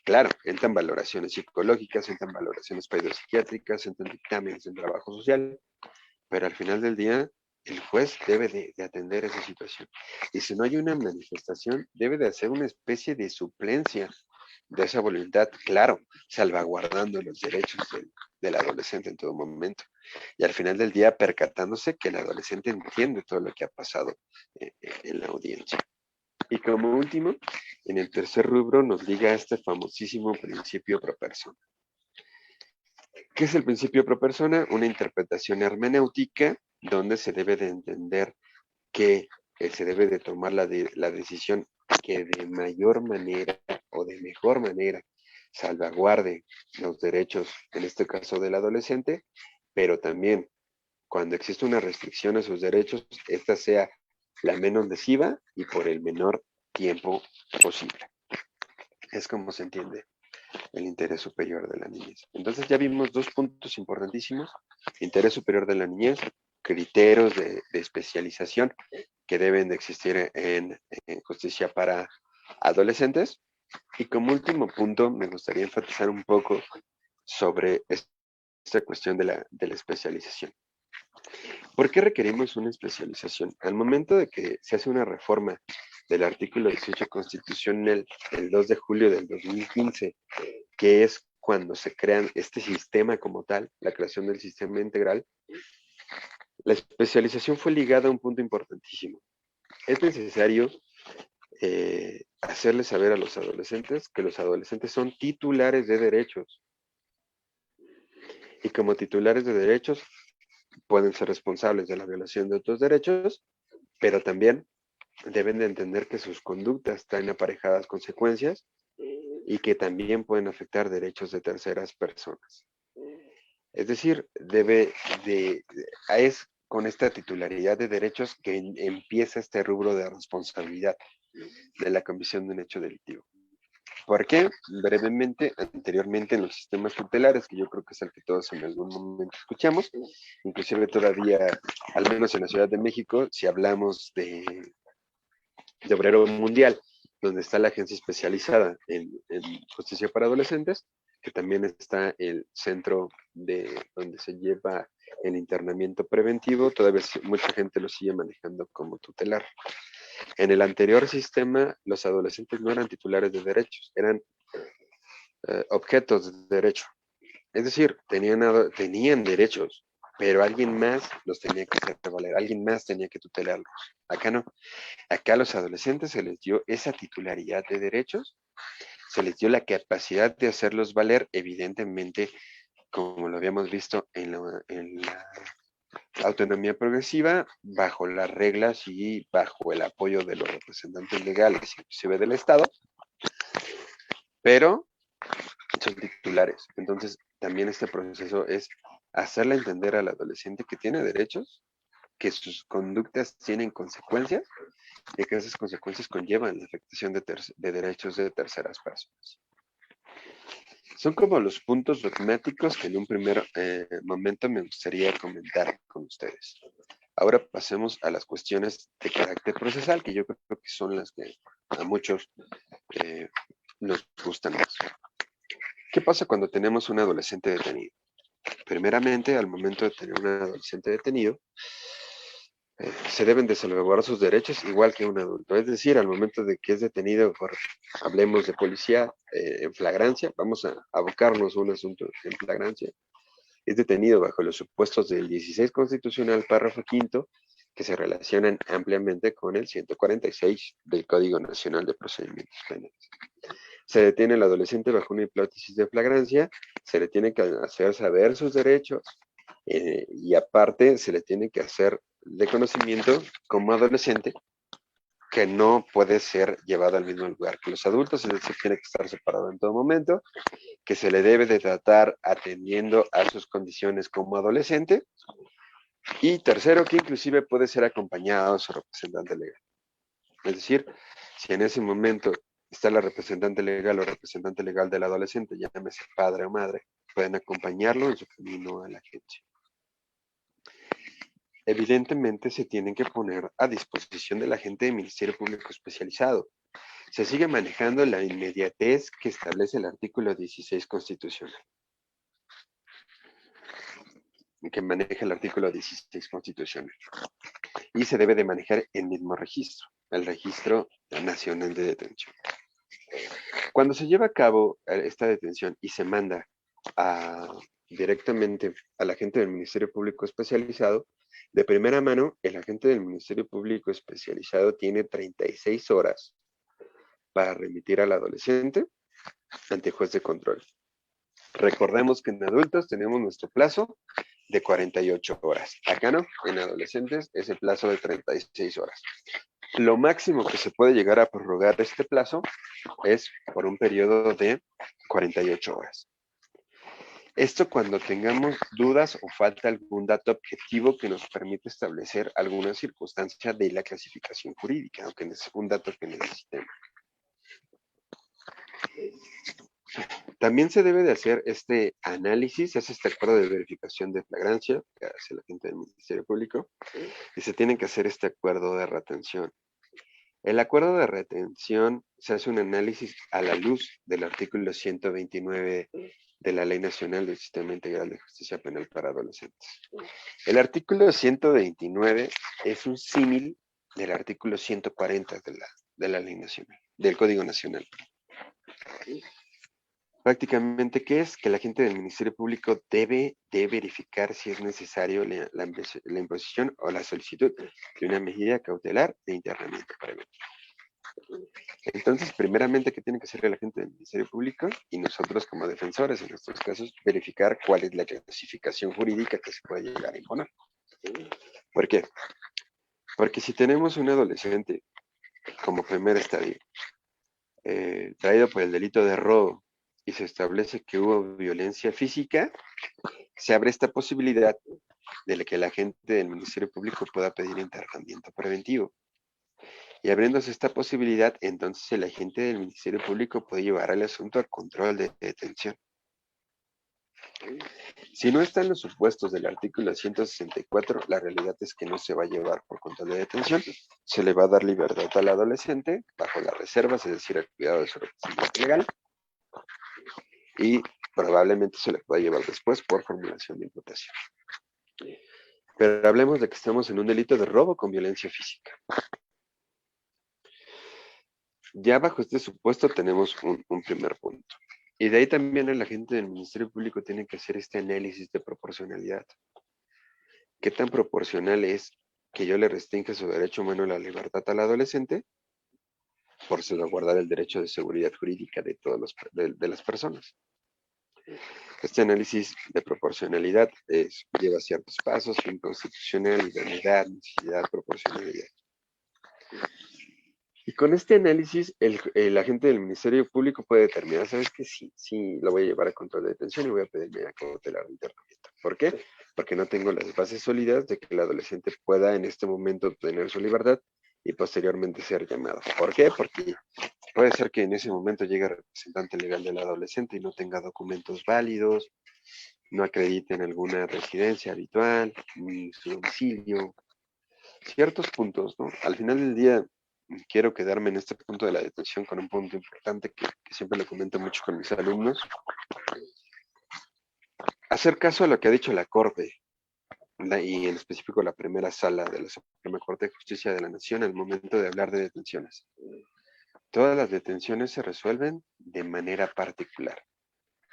Claro, entran valoraciones psicológicas, entran valoraciones psiquiátricas, entran dictámenes en trabajo social, pero al final del día el juez debe de atender esa situación. Y si no hay una manifestación, debe de hacer una especie de suplencia de esa voluntad, claro, salvaguardando los derechos del adolescente en todo momento. Y al final del día percatándose que el adolescente entiende todo lo que ha pasado en la audiencia. Y como último, en el tercer rubro nos liga este famosísimo principio pro persona. ¿Qué es el principio pro persona? Una interpretación hermenéutica donde se debe de entender que se debe de tomar la decisión que de mayor manera o de mejor manera salvaguarde los derechos, en este caso del adolescente, pero también cuando existe una restricción a sus derechos, esta sea la menos lesiva y por el menor tiempo posible. Es como se entiende el interés superior de la niñez. Entonces ya vimos dos puntos importantísimos: interés superior de la niñez, criterios de especialización que deben de existir en justicia para adolescentes. Y como último punto, me gustaría enfatizar un poco sobre esta cuestión de la especialización. ¿Por qué requerimos una especialización? Al momento de que se hace una reforma del artículo 18 constitucional el 2 de julio del 2015, que es cuando se crea este sistema como tal, la creación del sistema integral, la especialización fue ligada a un punto importantísimo. Es necesario hacerles saber a los adolescentes que los adolescentes son titulares de derechos. Y como titulares de derechos, pueden ser responsables de la violación de otros derechos, pero también deben de entender que sus conductas traen aparejadas consecuencias y que también pueden afectar derechos de terceras personas. Es decir, es con esta titularidad de derechos que empieza este rubro de responsabilidad de la comisión de un hecho delictivo. ¿Por qué? Brevemente, anteriormente en los sistemas tutelares, que yo creo que es el que todos en algún momento escuchamos, inclusive todavía, al menos en la Ciudad de México, si hablamos de Obrero Mundial, donde está la agencia especializada en justicia para adolescentes, que también está el centro donde se lleva el internamiento preventivo, todavía mucha gente lo sigue manejando como tutelar. En el anterior sistema, los adolescentes no eran titulares de derechos, eran objetos de derecho. Es decir, tenían derechos, pero alguien más los tenía que hacer valer, alguien más tenía que tutelarlos. Acá no. Acá a los adolescentes se les dio esa titularidad de derechos, se les dio la capacidad de hacerlos valer, evidentemente, como lo habíamos visto en la autonomía progresiva, bajo las reglas y bajo el apoyo de los representantes legales, inclusive del Estado, pero son titulares. Entonces, también este proceso es hacerle entender al adolescente que tiene derechos, que sus conductas tienen consecuencias y que esas consecuencias conllevan la afectación de derechos de terceras personas. Son como los puntos dogmáticos que en un primer momento me gustaría comentar con ustedes. Ahora pasemos a las cuestiones de carácter procesal, que yo creo que son las que a muchos nos gustan más. ¿Qué pasa cuando tenemos un adolescente detenido? Primeramente, al momento de tener un adolescente detenido, se deben de salvaguardar sus derechos igual que un adulto. Es decir, al momento de que es detenido hablemos de policía en flagrancia, vamos a abocarnos a un asunto en flagrancia, es detenido bajo los supuestos del 16 constitucional, párrafo quinto, que se relacionan ampliamente con el 146 del Código Nacional de Procedimientos Penales. Se detiene al adolescente bajo una hipótesis de flagrancia, se le tiene que hacer saber sus derechos y aparte se le tiene que hacer de conocimiento como adolescente que no puede ser llevado al mismo lugar que los adultos, es decir, tiene que estar separado en todo momento, que se le debe de tratar atendiendo a sus condiciones como adolescente, y tercero, que inclusive puede ser acompañado de su representante legal. Es decir, si en ese momento está la representante legal o representante legal del adolescente, llámese padre o madre, pueden acompañarlo en su camino a la agencia. Evidentemente se tienen que poner a disposición del agente del Ministerio Público Especializado. Se sigue manejando la inmediatez que establece el artículo 16 constitucional, que maneja el artículo 16 constitucional. Y se debe de manejar el mismo registro, el Registro Nacional de Detención. Cuando se lleva a cabo esta detención y se manda directamente al agente del Ministerio Público Especializado, de primera mano, el agente del Ministerio Público Especializado tiene 36 horas para remitir al adolescente ante juez de control. Recordemos que en adultos tenemos nuestro plazo de 48 horas. Acá no, en adolescentes es el plazo de 36 horas. Lo máximo que se puede llegar a prorrogar este plazo es por un periodo de 48 horas. Esto cuando tengamos dudas o falta algún dato objetivo que nos permita establecer alguna circunstancia de la clasificación jurídica, aunque es un dato que necesitemos. También se debe de hacer este análisis, se hace este acuerdo de verificación de flagrancia que hace la gente del Ministerio Público, y se tiene que hacer este acuerdo de retención. El acuerdo de retención se hace un análisis a la luz del artículo 129 de la Ley Nacional del Sistema Integral de Justicia Penal para Adolescentes. El artículo 129 es un símil del artículo 140 de la Ley Nacional, del Código Nacional. Prácticamente, ¿qué es? Que la gente del Ministerio Público debe de verificar si es necesario la imposición o la solicitud de una medida cautelar de internamiento preventivo. Entonces, primeramente, ¿qué tiene que hacer la gente del Ministerio Público? Y nosotros como defensores, en estos casos, verificar cuál es la clasificación jurídica que se puede llegar a imponer. ¿Por qué? Porque si tenemos un adolescente como primer estadio, traído por el delito de robo, y se establece que hubo violencia física, se abre esta posibilidad de que la gente del Ministerio Público pueda pedir internamiento preventivo. Y abriéndose esta posibilidad, entonces el agente del Ministerio Público puede llevar el asunto al control de detención. Si no están los supuestos del artículo 164, la realidad es que no se va a llevar por control de detención, se le va a dar libertad al adolescente bajo las reservas, es decir, al cuidado de su representante legal, y probablemente se le pueda llevar después por formulación de imputación. Pero hablemos de que estamos en un delito de robo con violencia física. Ya bajo este supuesto tenemos un primer punto. Y de ahí también el agente del Ministerio Público tiene que hacer este análisis de proporcionalidad. ¿Qué tan proporcional es que yo le restrinja su derecho humano a la libertad al adolescente por salvaguardar el derecho de seguridad jurídica de todas de las personas? Este análisis de proporcionalidad lleva ciertos pasos: inconstitucional, idoneidad, necesidad, proporcionalidad. Y con este análisis, el agente del Ministerio Público puede determinar, ¿sabes qué? Sí, lo voy a llevar a control de detención y voy a pedir medida cautelar de internamiento. ¿Por qué? Porque no tengo las bases sólidas de que el adolescente pueda en este momento obtener su libertad y posteriormente ser llamado. ¿Por qué? Porque puede ser que en ese momento llegue el representante legal del adolescente y no tenga documentos válidos, no acredite en alguna residencia habitual, ni su domicilio, ciertos puntos, ¿no? Al final del día, quiero quedarme en este punto de la detención con un punto importante que siempre lo comento mucho con mis alumnos. Hacer caso a lo que ha dicho la Corte, y en específico la primera sala de la Suprema Corte de Justicia de la Nación al momento de hablar de detenciones. Todas las detenciones se resuelven de manera particular.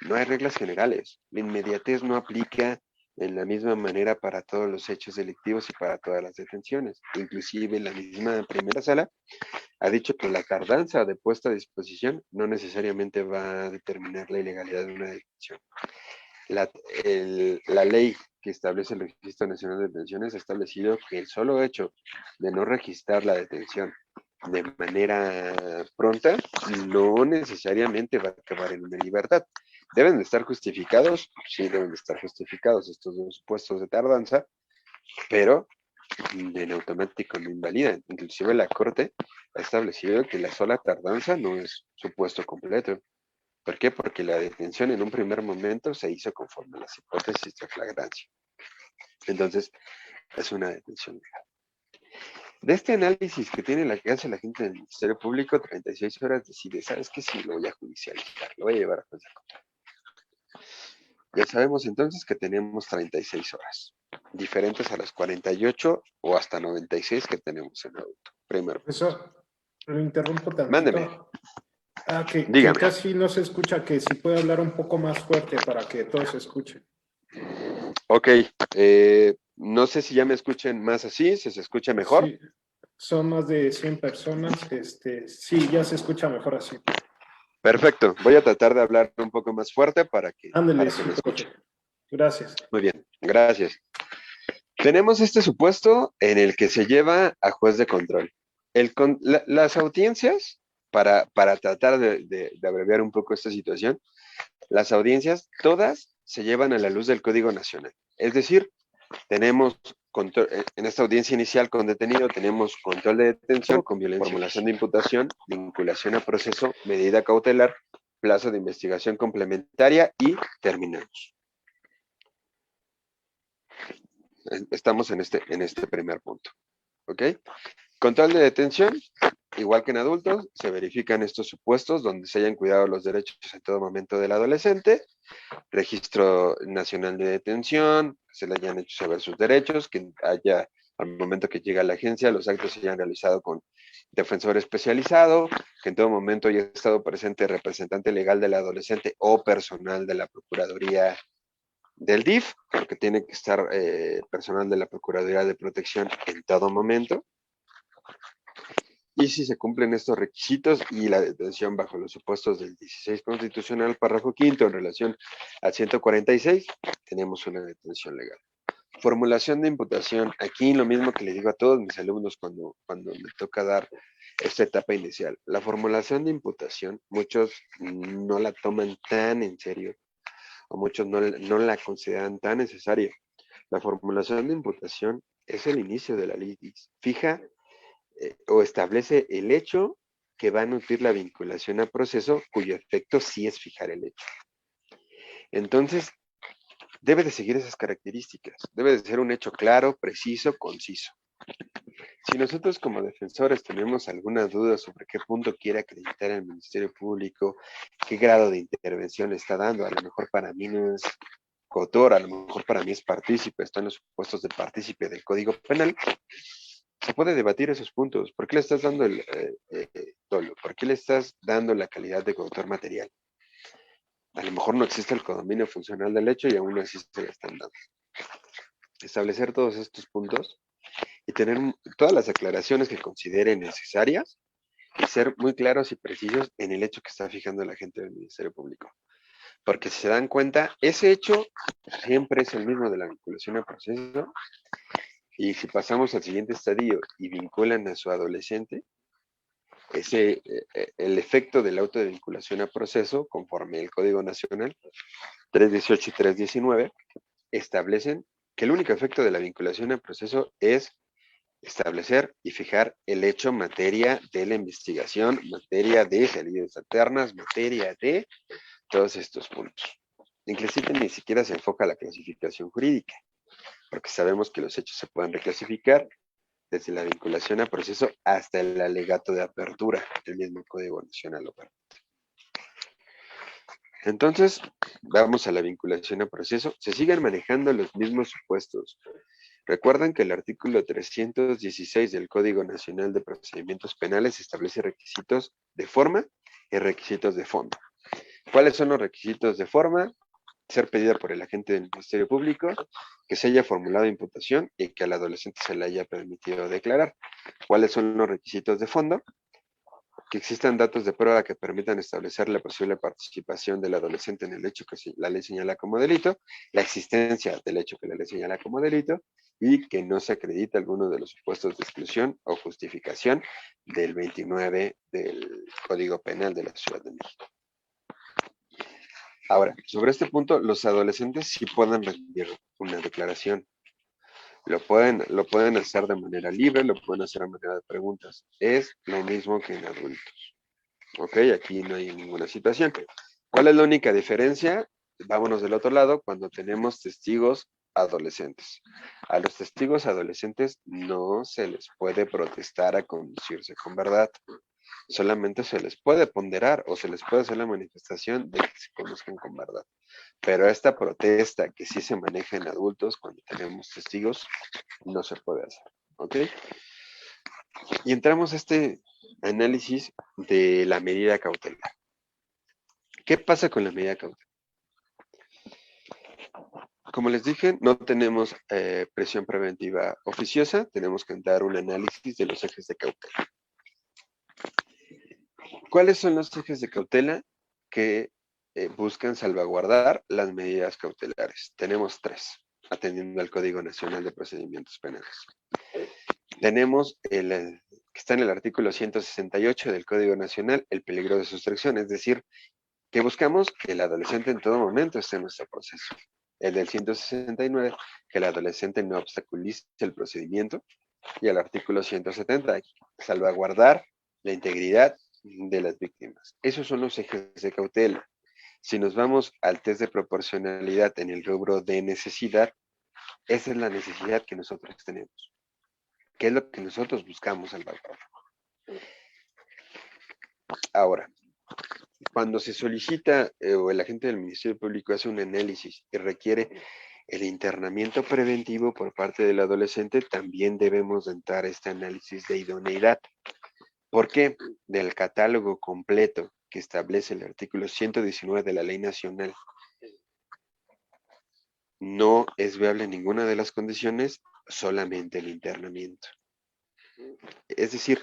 No hay reglas generales. La inmediatez no aplica en la misma manera para todos los hechos delictivos y para todas las detenciones. Inclusive la misma primera sala ha dicho que la tardanza de puesta a disposición no necesariamente va a determinar la ilegalidad de una detención. La ley que establece el Registro Nacional de Detenciones ha establecido que el solo hecho de no registrar la detención de manera pronta no necesariamente va a acabar en una libertad. ¿Deben de estar justificados? Sí, deben de estar justificados estos dos supuestos de tardanza, pero en automático no invalida. Inclusive la Corte ha establecido que la sola tardanza no es supuesto completo. ¿Por qué? Porque la detención en un primer momento se hizo conforme a las hipótesis de flagrancia. Entonces, es una detención legal. De este análisis que hace la gente del Ministerio Público, 36 horas decide, ¿sabes qué? Sí, lo voy a judicializar, lo voy a llevar a juez de control. Ya sabemos entonces que tenemos 36 horas, diferentes a las 48 o hasta 96 que tenemos en adulto. Primero, Profesor, lo interrumpo mándeme, tantito. Que dígame. casi no se escucha, que si puede hablar un poco más fuerte para que todos se escuchen. Ok, no sé si ya me escuchen más así, si se escucha mejor. Sí, son más de 100 personas. Sí, ya se escucha mejor así. Perfecto, voy a tratar de hablar un poco más fuerte Ándele, para que sí, me escuchen. profe. Gracias. Muy bien, gracias. Tenemos este supuesto en el que se lleva a juez de control. Las audiencias, para tratar de abreviar un poco esta situación, las audiencias todas se llevan a la luz del Código Nacional. Es decir, tenemos en esta audiencia inicial con detenido, tenemos control de detención con violencia, formulación de imputación, vinculación a proceso, medida cautelar, plazo de investigación complementaria y terminamos. Estamos en este primer punto. ¿Ok? Control de detención, igual que en adultos, se verifican estos supuestos donde se hayan cuidado los derechos en todo momento del adolescente, registro nacional de detención, se le hayan hecho saber sus derechos, que haya, al momento que llega a la agencia, los actos se hayan realizado con defensor especializado, que en todo momento haya estado presente representante legal del adolescente o personal de la Procuraduría del DIF, porque tiene que estar personal de la Procuraduría de Protección en todo momento. Y si se cumplen estos requisitos y la detención bajo los supuestos del 16 constitucional, párrafo quinto, en relación al 146, tenemos una detención legal. Formulación de imputación. Aquí lo mismo que le digo a todos mis alumnos cuando me toca dar esta etapa inicial. La formulación de imputación, muchos no la toman tan en serio o muchos no la consideran tan necesaria. La formulación de imputación es el inicio de la litis. Fija o establece el hecho que va a nutrir la vinculación a proceso, cuyo efecto sí es fijar el hecho. Entonces, debe de seguir esas características, debe de ser un hecho claro, preciso, conciso. Si nosotros como defensores tenemos alguna duda sobre qué punto quiere acreditar el Ministerio Público, qué grado de intervención le está dando, a lo mejor para mí no es coautor, a lo mejor para mí es partícipe, está en los supuestos de partícipe del Código Penal, se puede debatir esos puntos. ¿Por qué le estás dando el dolo? ¿Por qué le estás dando la calidad de coautor material? A lo mejor no existe el condominio funcional del hecho y aún así se le están dando. Establecer todos estos puntos y tener todas las aclaraciones que consideren necesarias y ser muy claros y precisos en el hecho que está fijando la gente del Ministerio Público. Porque si se dan cuenta, ese hecho siempre es el mismo de la vinculación al proceso. Y si pasamos al siguiente estadio y vinculan a su adolescente, el efecto del auto de vinculación a proceso, conforme el Código Nacional 318 y 319, establecen que el único efecto de la vinculación a proceso es establecer y fijar el hecho materia de la investigación, materia de salidas alternas, materia de todos estos puntos. Inclusive ni siquiera se enfoca a la clasificación jurídica, porque sabemos que los hechos se pueden reclasificar desde la vinculación a proceso hasta el alegato de apertura del mismo Código Nacional lo permite. Entonces, vamos a la vinculación a proceso. Se siguen manejando los mismos supuestos. Recuerdan que el artículo 316 del Código Nacional de Procedimientos Penales establece requisitos de forma y requisitos de fondo. ¿Cuáles son los requisitos de forma? Ser pedida por el agente del Ministerio Público, que se haya formulado imputación y que al adolescente se le haya permitido declarar. ¿Cuáles son los requisitos de fondo? Que existan datos de prueba que permitan establecer la posible participación del adolescente en el hecho que la ley señala como delito, la existencia del hecho que la ley señala como delito y que no se acredite alguno de los supuestos de exclusión o justificación del 29 del Código Penal de la Ciudad de México. Ahora, sobre este punto, los adolescentes sí pueden rendir una declaración. Lo pueden hacer de manera libre, lo pueden hacer de manera de preguntas. Es lo mismo que en adultos. Ok, aquí no hay ninguna situación. ¿Cuál es la única diferencia? Vámonos del otro lado, cuando tenemos testigos adolescentes. A los testigos adolescentes no se les puede protestar a conducirse con verdad. Solamente se les puede ponderar o se les puede hacer la manifestación de que se conozcan con verdad. Pero esta protesta que sí se maneja en adultos cuando tenemos testigos, no se puede hacer. ¿Ok? Y entramos a este análisis de la medida cautelar. ¿Qué pasa con la medida cautelar? Como les dije, no tenemos prisión preventiva oficiosa, tenemos que dar un análisis de los ejes de cautela. ¿Cuáles son los ejes de cautela que buscan salvaguardar las medidas cautelares? Tenemos tres, atendiendo al Código Nacional de Procedimientos Penales. Tenemos que está en el artículo 168 del Código Nacional, el peligro de sustracción, es decir, que buscamos que el adolescente en todo momento esté en nuestro proceso. El del 169, que el adolescente no obstaculice el procedimiento. Y el artículo 170, salvaguardar la integridad de las víctimas. Esos son los ejes de cautela. Si nos vamos al test de proporcionalidad en el rubro de necesidad, esa es la necesidad que nosotros tenemos. ¿Qué es lo que nosotros buscamos salvaguardar? Ahora, cuando se solicita o el agente del Ministerio Público hace un análisis y requiere el internamiento preventivo por parte del adolescente, también debemos entrar a este análisis de idoneidad. ¿Por qué? Del catálogo completo que establece el artículo 119 de la Ley Nacional, no es viable ninguna de las condiciones, solamente el internamiento. Es decir,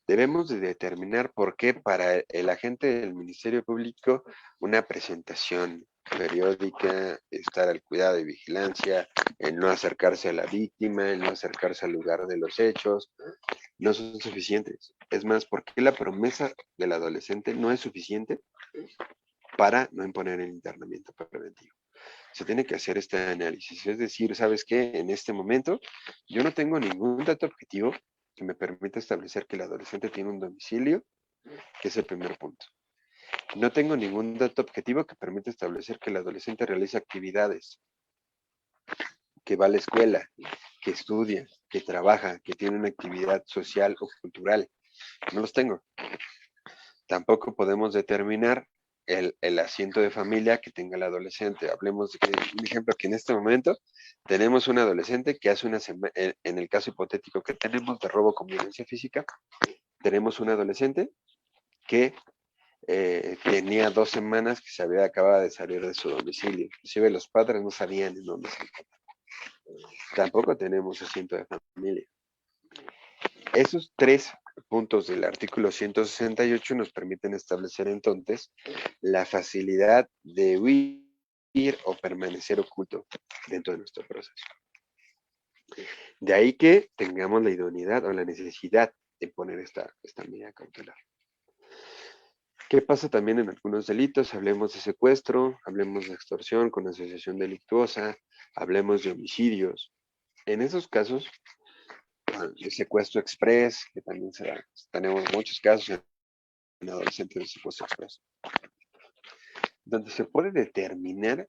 debemos de determinar por qué para el agente del Ministerio Público una presentación periódica, estar al cuidado y vigilancia, el no acercarse a la víctima, el no acercarse al lugar de los hechos, no son suficientes. Es más, ¿por qué la promesa del adolescente no es suficiente para no imponer el internamiento preventivo? Se tiene que hacer este análisis. Es decir, ¿sabes qué? En este momento yo no tengo ningún dato objetivo que me permita establecer que el adolescente tiene un domicilio, que es el primer punto. No tengo ningún dato objetivo que permita establecer que el adolescente realiza actividades, que va a la escuela, que estudia, que trabaja, que tiene una actividad social o cultural. No los tengo. Tampoco podemos determinar el asiento de familia que tenga el adolescente. Hablemos de un ejemplo que en este momento tenemos un adolescente que hace una semana, en el caso hipotético que tenemos de robo con violencia física, tenemos un adolescente que tenía 2 semanas que se había acabado de salir de su domicilio. Inclusive los padres no sabían en dónde se encontraba. Tampoco tenemos asiento de familia. Esos 3 puntos del artículo 168 nos permiten establecer entonces la facilidad de huir o permanecer oculto dentro de nuestro proceso. De ahí que tengamos la idoneidad o la necesidad de poner esta medida cautelar. ¿Qué pasa también en algunos delitos? Hablemos de secuestro, hablemos de extorsión con asociación delictuosa, hablemos de homicidios. En esos casos, de secuestro express, que también se da, tenemos muchos casos en adolescentes de secuestro express, donde se puede determinar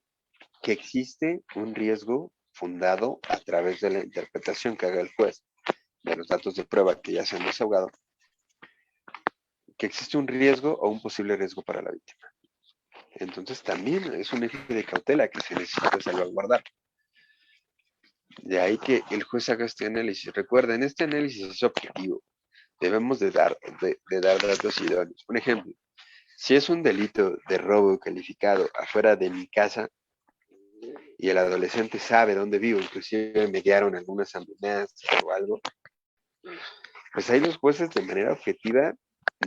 que existe un riesgo fundado a través de la interpretación que haga el juez de los datos de prueba que ya se han desahogado, que existe un riesgo o un posible riesgo para la víctima. Entonces también es un eje de cautela que se necesita salvaguardar. De ahí que el juez haga este análisis. Recuerden, este análisis es objetivo. Debemos de dar datos idóneos. Un ejemplo, si es un delito de robo calificado afuera de mi casa y el adolescente sabe dónde vivo, inclusive mediaron algunas amenazas o algo, pues ahí los jueces de manera objetiva,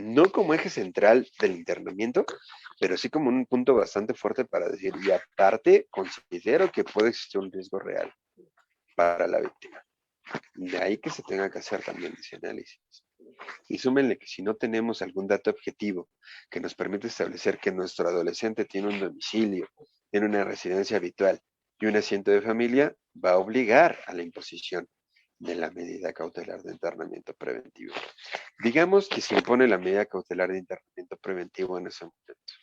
no como eje central del internamiento, pero sí como un punto bastante fuerte para decir, y aparte considero que puede existir un riesgo real para la víctima. De ahí que se tenga que hacer también ese análisis. Y súmenle que si no tenemos algún dato objetivo que nos permite establecer que nuestro adolescente tiene un domicilio, tiene una residencia habitual y un asiento de familia, va a obligar a la imposición de la medida cautelar de internamiento preventivo. Digamos que se impone la medida cautelar de internamiento preventivo en ese momento.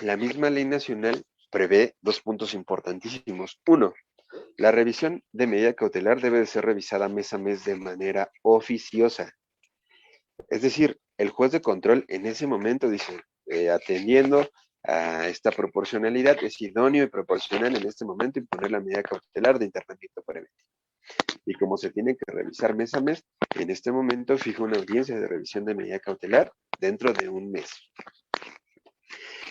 La misma ley nacional prevé 2 puntos importantísimos. 1, La revisión de medida cautelar debe de ser revisada mes a mes de manera oficiosa. Es decir, el juez de control en ese momento dice, atendiendo a esta proporcionalidad, es idóneo y proporcional en este momento imponer la medida cautelar de internamiento preventivo. Y como se tiene que revisar mes a mes, en este momento fijo una audiencia de revisión de medida cautelar dentro de un mes.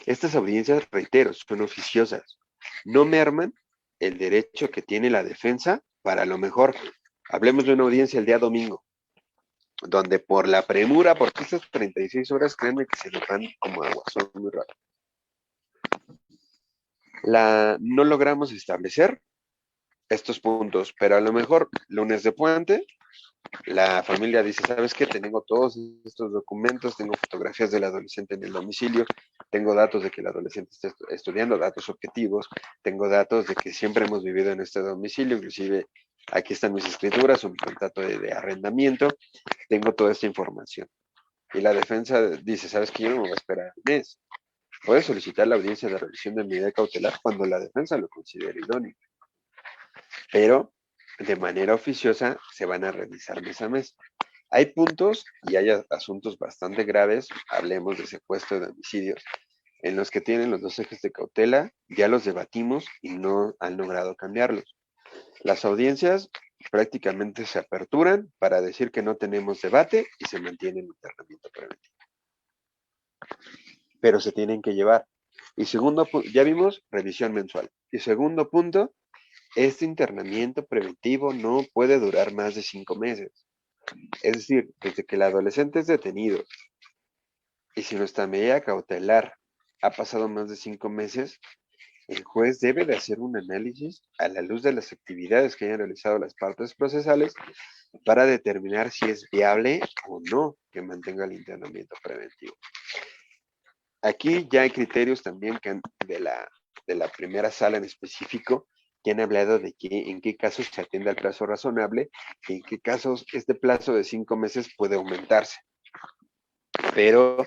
Estas audiencias, reitero, son oficiosas. No merman el derecho que tiene la defensa para, a lo mejor, hablemos de una audiencia el día domingo, donde por la premura, porque estas 36 horas, créanme que se nos van como agua, son muy rápidas. No logramos establecer estos puntos, pero a lo mejor lunes de puente, la familia dice, ¿sabes qué? Tengo todos estos documentos, tengo fotografías del adolescente en el domicilio, tengo datos de que el adolescente está estudiando, datos objetivos, tengo datos de que siempre hemos vivido en este domicilio, inclusive aquí están mis escrituras, un contrato de arrendamiento, tengo toda esta información. Y la defensa dice, ¿sabes qué? Yo no me voy a esperar un mes. Puede solicitar la audiencia de revisión de medida cautelar cuando la defensa lo considere idóneo, pero de manera oficiosa se van a revisar mes a mes. Hay puntos y hay asuntos bastante graves, hablemos de secuestro de homicidios, en los que tienen los dos ejes de cautela, ya los debatimos y no han logrado cambiarlos. Las audiencias prácticamente se aperturan para decir que no tenemos debate y se mantiene el internamiento preventivo. Pero se tienen que llevar. Y segundo punto, ya vimos revisión mensual. Y segundo punto, este internamiento preventivo no puede durar más de 5 meses. Es decir, desde que el adolescente es detenido y si nuestra medida cautelar ha pasado más de 5 meses, el juez debe de hacer un análisis a la luz de las actividades que hayan realizado las partes procesales para determinar si es viable o no que mantenga el internamiento preventivo. Aquí ya hay criterios también de la primera sala en específico que han hablado de que en qué casos se atiende al plazo razonable y en qué casos este plazo de 5 meses puede aumentarse. Pero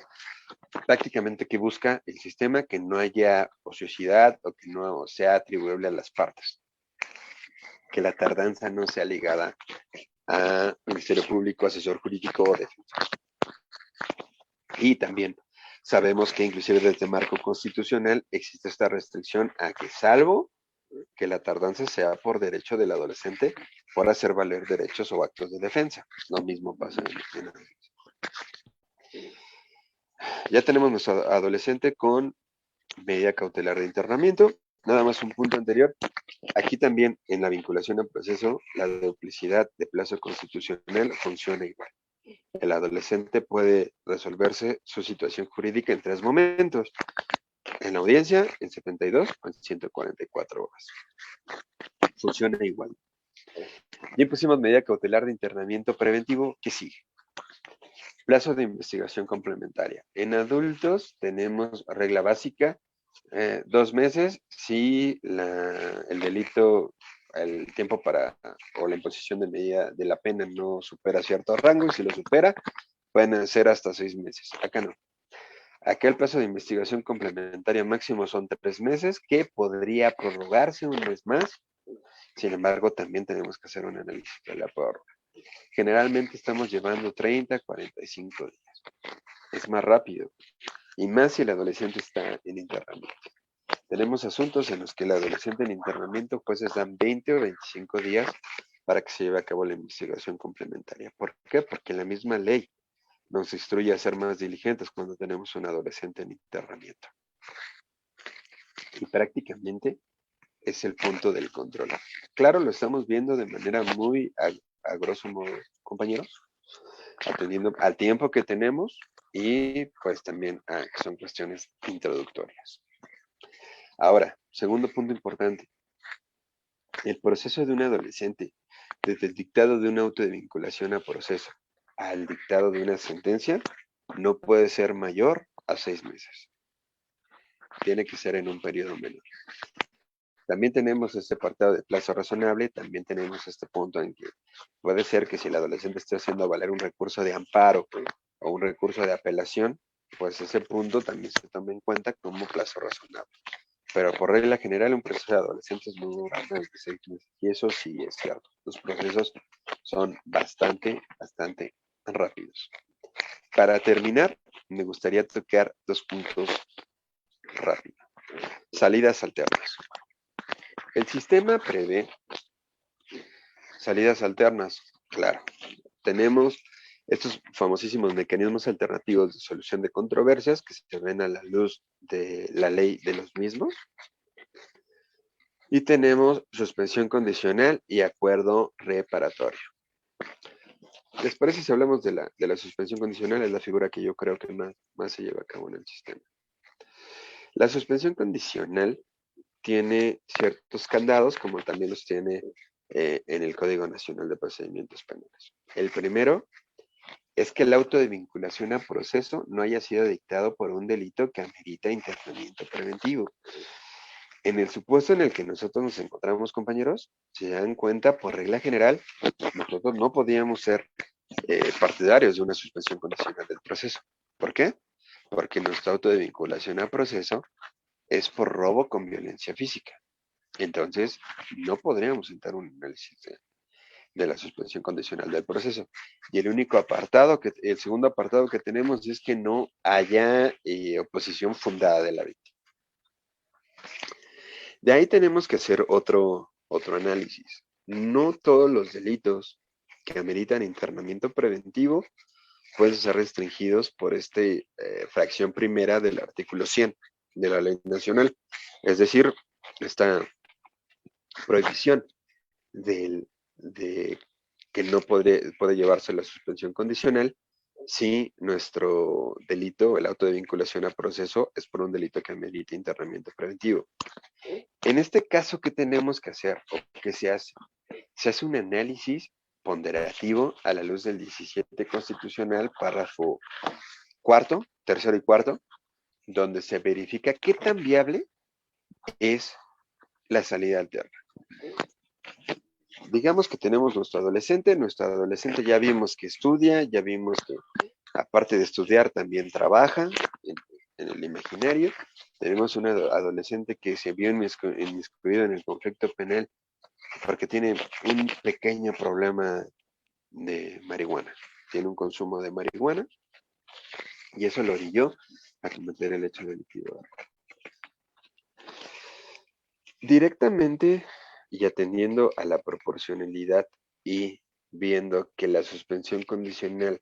prácticamente que busca el sistema que no haya ociosidad o que no sea atribuible a las partes. Que la tardanza no sea ligada a Ministerio Público, asesor jurídico o defensa. Y también sabemos que inclusive desde marco constitucional existe esta restricción a que salvo que la tardanza sea por derecho del adolescente por hacer valer derechos o actos de defensa. Lo mismo pasa en ya tenemos nuestro adolescente con medida cautelar de internamiento. Nada más un punto anterior. Aquí también en la vinculación al proceso, la duplicidad de plazo constitucional funciona igual. El adolescente puede resolverse su situación jurídica en 3 momentos. En la audiencia, en 72 o en 144 horas. Funciona igual. Ya pusimos medida cautelar de internamiento preventivo. ¿Qué sigue? Plazo de investigación complementaria. En adultos tenemos regla básica, 2 meses si el delito, el tiempo o la imposición de medida de la pena no supera cierto rango, y si lo supera, pueden ser hasta 6 meses. Acá no. Acá el plazo de investigación complementaria máximo son 3 meses, que podría prorrogarse un mes más. Sin embargo, también tenemos que hacer un análisis de la prórroga. Generalmente estamos llevando 30, 45 días. Es más rápido. Y más si el adolescente está en internamiento. Tenemos asuntos en los que el adolescente en internamiento jueces dan 20 o 25 días para que se lleve a cabo la investigación complementaria. ¿Por qué? Porque la misma ley nos instruye a ser más diligentes cuando tenemos un adolescente en internamiento. Y prácticamente es el punto del control. Claro, lo estamos viendo de manera muy a grosso modo, compañeros, atendiendo al tiempo que tenemos y pues también son cuestiones introductorias. Ahora, segundo punto importante. El proceso de un adolescente, desde el dictado de un auto de vinculación a proceso al dictado de una sentencia, no puede ser mayor a 6 meses. Tiene que ser en un periodo menor. También tenemos este apartado de plazo razonable, también tenemos este punto en que puede ser que si el adolescente esté haciendo valer un recurso de amparo o un recurso de apelación, pues ese punto también se toma en cuenta como plazo razonable. pero por regla general un proceso de adolescentes no dura más de 6 meses. Y eso sí es cierto. Los procesos son bastante rápidos. Para terminar, me gustaría tocar 2 puntos rápidos. Salidas alternas. El sistema prevé salidas alternas. Claro, tenemos estos famosísimos mecanismos alternativos de solución de controversias que se ven a la luz de la ley de los mismos. Y tenemos suspensión condicional y acuerdo reparatorio. ¿Les parece si hablamos de la suspensión condicional? Es la figura que yo creo que más se lleva a cabo en el sistema. La suspensión condicional tiene ciertos candados, como también los tiene en el Código Nacional de Procedimientos Penales. El primero es que el auto de vinculación a proceso no haya sido dictado por un delito que amerita internamiento preventivo. En el supuesto en el que nosotros nos encontramos, compañeros, se dan cuenta, por regla general, nosotros no podíamos ser partidarios de una suspensión condicional del proceso. ¿Por qué? Porque nuestro auto de vinculación a proceso es por robo con violencia física. Entonces, no podríamos entrar un análisis de la suspensión condicional del proceso. Y el segundo apartado que tenemos es que no haya oposición fundada de la víctima. De ahí tenemos que hacer otro análisis. No todos los delitos que ameritan internamiento preventivo pueden ser restringidos por esta fracción primera del artículo 100 de la Ley Nacional. Es decir, esta prohibición de que no puede llevarse la suspensión condicional si nuestro delito, el auto de vinculación a proceso, es por un delito que amerita internamiento preventivo. En este caso, ¿qué tenemos que hacer? ¿O qué se hace? Se hace un análisis ponderativo a la luz del 17 constitucional, párrafo cuarto, tercero y cuarto, donde se verifica qué tan viable es la salida alterna. Digamos que tenemos nuestro adolescente ya vimos que estudia, ya vimos que aparte de estudiar también trabaja en el imaginario. Tenemos un adolescente que se vio inmiscuido en el conflicto penal porque tiene un pequeño problema de marihuana. Tiene un consumo de marihuana y eso lo orilló a cometer el hecho delictivo. Directamente y atendiendo a la proporcionalidad y viendo que la suspensión condicional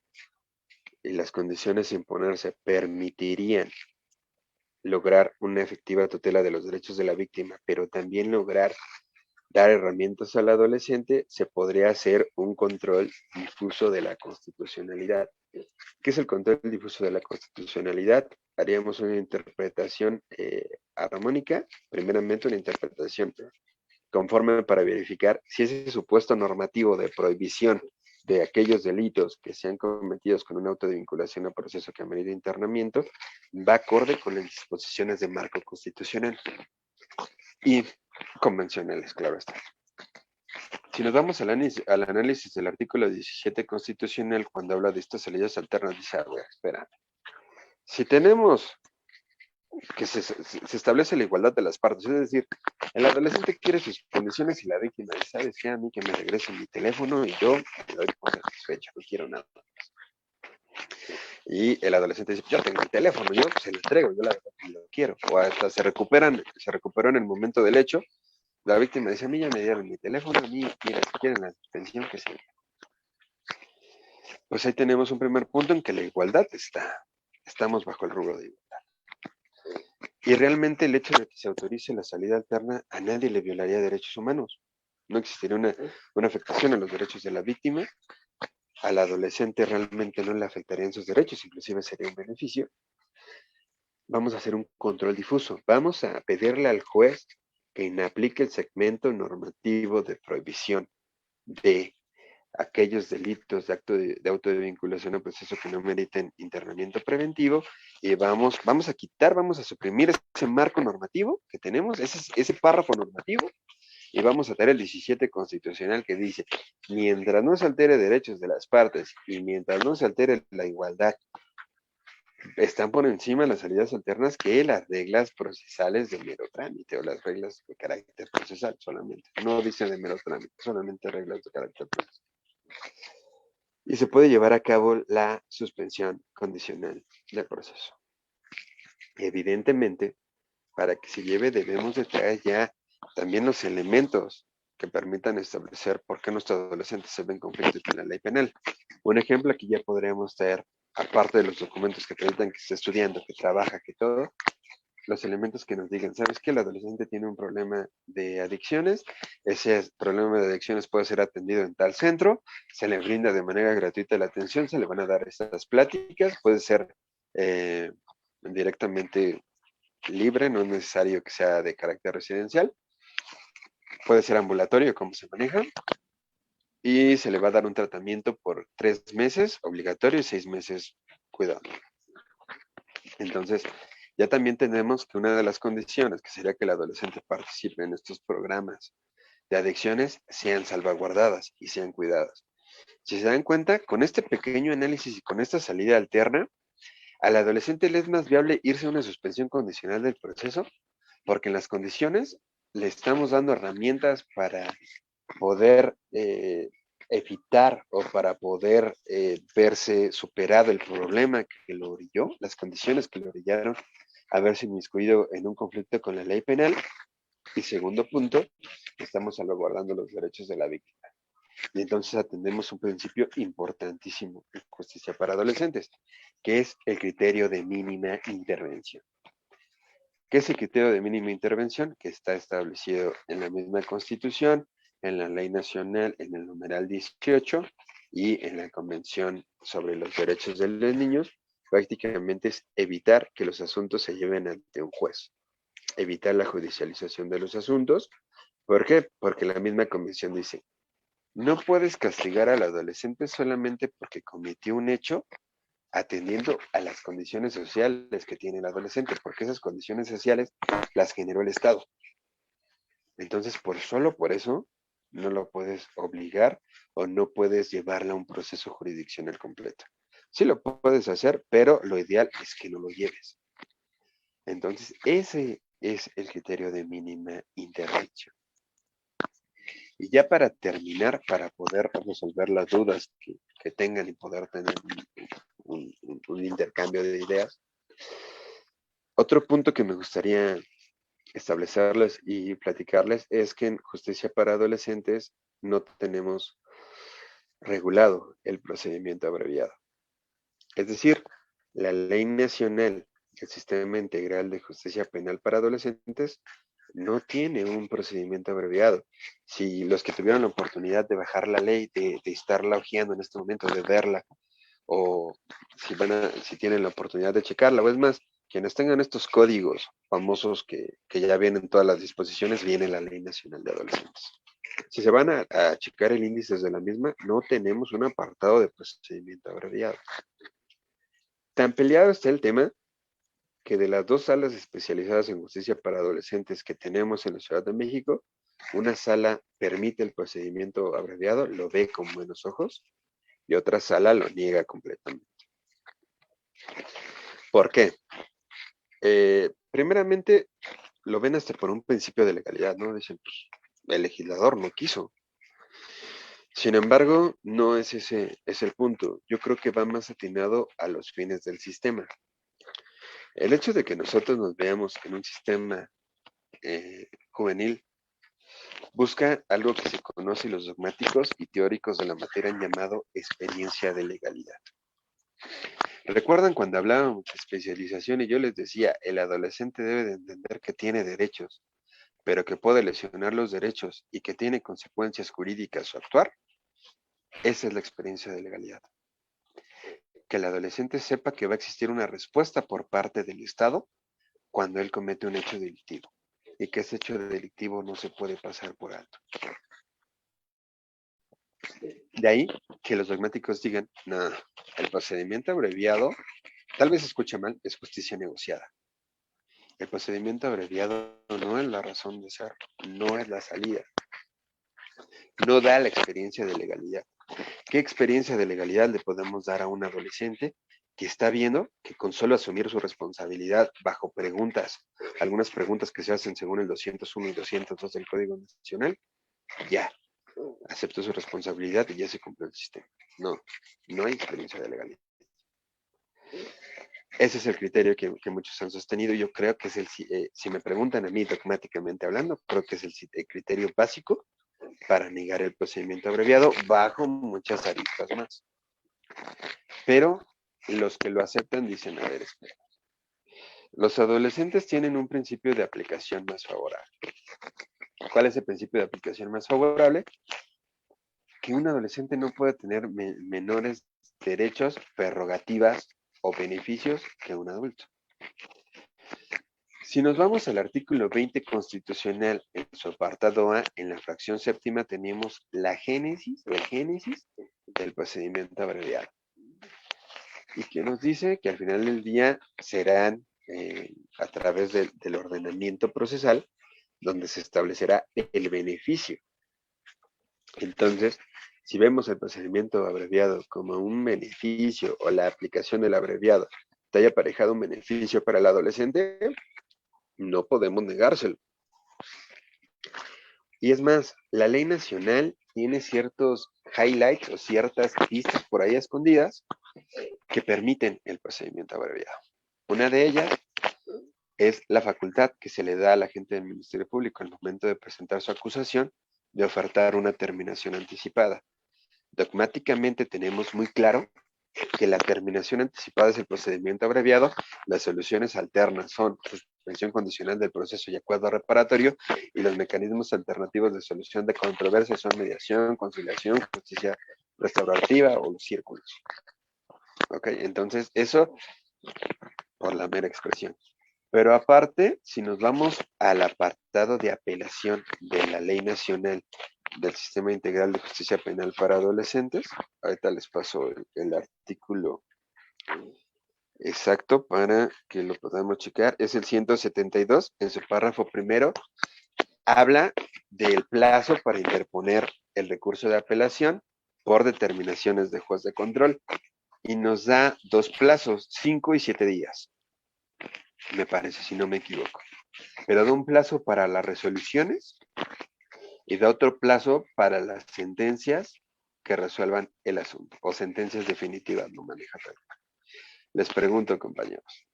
y las condiciones a imponerse permitirían lograr una efectiva tutela de los derechos de la víctima, pero también lograr dar herramientas al adolescente, se podría hacer un control difuso de la constitucionalidad. ¿Qué es el control difuso de la constitucionalidad? Haríamos una interpretación armónica, primeramente una interpretación conforme para verificar si ese supuesto normativo de prohibición de aquellos delitos que sean cometidos con un auto de vinculación a proceso que amerita internamiento va acorde con las disposiciones de marco constitucional y convencionales, claro está. Si nos vamos al análisis del artículo 17 constitucional, cuando habla de estas salidas alternas, dice, a ver, espera, si tenemos que se establece la igualdad de las partes, es decir, el adolescente quiere sus condiciones y la víctima dice, ¿sabes qué? A mí que me regresen mi teléfono y yo me doy por satisfecho, no quiero nada más. Y el adolescente dice, yo tengo mi teléfono, yo se lo entrego, yo la verdad que lo quiero. O hasta se recuperó en el momento del hecho. La víctima dice, a mí ya me dieron mi teléfono, a mí, mira, si quieren la suspensión, que se. Pues ahí tenemos un primer punto en que la igualdad estamos bajo el rubro de igualdad. Y realmente el hecho de que se autorice la salida alterna a nadie le violaría derechos humanos. No existiría una afectación a los derechos de la víctima. Al adolescente realmente no le afectarían sus derechos, inclusive sería un beneficio. Vamos a hacer un control difuso. Vamos a pedirle al juez que inaplique el segmento normativo de prohibición de aquellos delitos de auto de vinculación a proceso que no meriten internamiento preventivo y vamos a suprimir ese marco normativo que tenemos, ese párrafo normativo y vamos a tener el 17 constitucional que dice, mientras no se altere derechos de las partes y mientras no se altere la igualdad están por encima las salidas alternas que las reglas procesales de mero trámite o las reglas de carácter procesal solamente. No dice de mero trámite, solamente reglas de carácter procesal. Y se puede llevar a cabo la suspensión condicional del proceso. Evidentemente, para que se lleve debemos de traer ya también los elementos que permitan establecer por qué nuestros adolescentes se ven en conflicto con la ley penal. Un ejemplo aquí ya podríamos traer, aparte de los documentos que acreditan que está estudiando, que trabaja, que todo, los elementos que nos digan, ¿sabes qué? El adolescente tiene un problema de adicciones, ese problema de adicciones puede ser atendido en tal centro, se le brinda de manera gratuita la atención, se le van a dar estas pláticas, puede ser directamente libre, no es necesario que sea de carácter residencial, puede ser ambulatorio, como se maneja, y se le va a dar un tratamiento por 3 meses obligatorio y 6 meses cuidado. Entonces, ya también tenemos que una de las condiciones, que sería que el adolescente participe en estos programas de adicciones, sean salvaguardadas y sean cuidadas. Si se dan cuenta, con este pequeño análisis y con esta salida alterna, al adolescente le es más viable irse a una suspensión condicional del proceso, porque en las condiciones le estamos dando herramientas para poder evitar o para poder verse superado el problema que lo orilló, las condiciones que lo orillaron a verse inmiscuido en un conflicto con la ley penal. Y segundo punto, estamos salvaguardando los derechos de la víctima. Y entonces atendemos un principio importantísimo en justicia para adolescentes, que es el criterio de mínima intervención. ¿Qué es el criterio de mínima intervención? Que está establecido en la misma Constitución, en la Ley Nacional, en el numeral 18 y en la Convención sobre los Derechos de los Niños. Prácticamente es evitar que los asuntos se lleven ante un juez, evitar la judicialización de los asuntos. ¿Por qué? Porque la misma Convención dice, no puedes castigar al adolescente solamente porque cometió un hecho atendiendo a las condiciones sociales que tiene el adolescente, porque esas condiciones sociales las generó el Estado. Entonces, solo por eso, no lo puedes obligar o no puedes llevarla a un proceso jurisdiccional completo. Sí lo puedes hacer, pero lo ideal es que no lo lleves. Entonces, ese es el criterio de mínima intervención. Y ya para terminar, para poder resolver las dudas que tengan y poder tener un intercambio de ideas, otro punto que me gustaría establecerles y platicarles es que en justicia para adolescentes no tenemos regulado el procedimiento abreviado. Es decir, la Ley Nacional del Sistema Integral de Justicia Penal para Adolescentes no tiene un procedimiento abreviado. Si los que tuvieron la oportunidad de bajar la ley, de estarla hojeando en este momento, de verla, o si tienen la oportunidad de checarla, o es más, quienes tengan estos códigos famosos que ya vienen todas las disposiciones, viene la Ley Nacional de Adolescentes. Si se van a checar el índice de la misma, no tenemos un apartado de procedimiento abreviado. Tan peleado está el tema que de las 2 salas especializadas en justicia para adolescentes que tenemos en la Ciudad de México, una sala permite el procedimiento abreviado, lo ve con buenos ojos, y otra sala lo niega completamente. ¿Por qué? Primeramente, lo ven hasta por un principio de legalidad, ¿no? Dicen, pues, el legislador no quiso. Sin embargo, no es ese es el punto. Yo creo que va más atinado a los fines del sistema. El hecho de que nosotros nos veamos en un sistema juvenil busca algo que se conoce los dogmáticos y teóricos de la materia han llamado experiencia de legalidad. ¿Recuerdan cuando hablábamos de especialización y yo les decía, el adolescente debe de entender que tiene derechos, pero que puede lesionar los derechos y que tiene consecuencias jurídicas su actuar? Esa es la experiencia de legalidad. Que el adolescente sepa que va a existir una respuesta por parte del Estado cuando él comete un hecho delictivo y que ese hecho delictivo no se puede pasar por alto. De ahí que los dogmáticos digan, no, el procedimiento abreviado, tal vez se escuche mal, es justicia negociada. El procedimiento abreviado no es la razón de ser, no es la salida, no da la experiencia de legalidad. ¿Qué experiencia de legalidad le podemos dar a un adolescente que está viendo que con solo asumir su responsabilidad bajo preguntas, algunas preguntas que se hacen según el 201 y 202 del Código Nacional, ya aceptó su responsabilidad y ya se cumplió el sistema. No, no hay experiencia de legalidad. Ese es el criterio que muchos han sostenido. Yo creo que es si me preguntan a mí dogmáticamente hablando, creo que es el criterio básico para negar el procedimiento abreviado bajo muchas aristas más. Pero los que lo aceptan dicen, a ver, espera. Los adolescentes tienen un principio de aplicación más favorable. ¿Cuál es el principio de aplicación más favorable? Que un adolescente no puede tener menores derechos, prerrogativas o beneficios que un adulto. Si nos vamos al artículo 20 constitucional, en su apartado A, en la fracción séptima, tenemos el génesis del procedimiento abreviado. Y que nos dice que al final del día serán a través del ordenamiento procesal donde se establecerá el beneficio. Entonces, si vemos el procedimiento abreviado como un beneficio o la aplicación del abreviado te haya aparejado un beneficio para el adolescente, no podemos negárselo. Y es más, la ley nacional tiene ciertos highlights o ciertas pistas por ahí escondidas que permiten el procedimiento abreviado. Una de ellas es la facultad que se le da a la gente del Ministerio Público al momento de presentar su acusación de ofertar una terminación anticipada. Dogmáticamente tenemos muy claro que la terminación anticipada es el procedimiento abreviado, las soluciones alternas son suspensión condicional del proceso y acuerdo reparatorio, y los mecanismos alternativos de solución de controversias son mediación, conciliación, justicia restaurativa o los círculos. Ok, entonces eso por la mera expresión. Pero aparte, si nos vamos al apartado de apelación de la Ley Nacional del Sistema Integral de Justicia Penal para Adolescentes, ahorita les paso el artículo exacto para que lo podamos checar, es el 172, en su párrafo primero, habla del plazo para interponer el recurso de apelación por determinaciones de juez de control y nos da dos plazos, 5 y 7 días, me parece, si no me equivoco. Pero da un plazo para las resoluciones y da otro plazo para las sentencias que resuelvan el asunto, o sentencias definitivas, no maneja tal. Les pregunto, compañeros,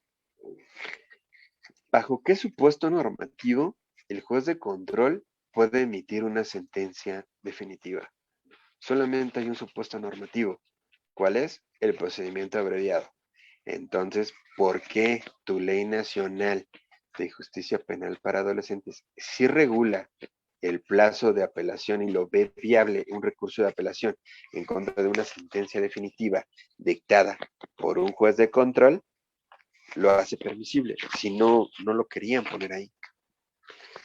¿bajo qué supuesto normativo el juez de control puede emitir una sentencia definitiva? Solamente hay un supuesto normativo. ¿Cuál es? El procedimiento abreviado. Entonces, ¿por qué tu ley nacional de justicia penal para adolescentes sí regula el plazo de apelación y lo ve viable un recurso de apelación en contra de una sentencia definitiva dictada por un juez de control? Lo hace permisible, si no, no lo querían poner ahí.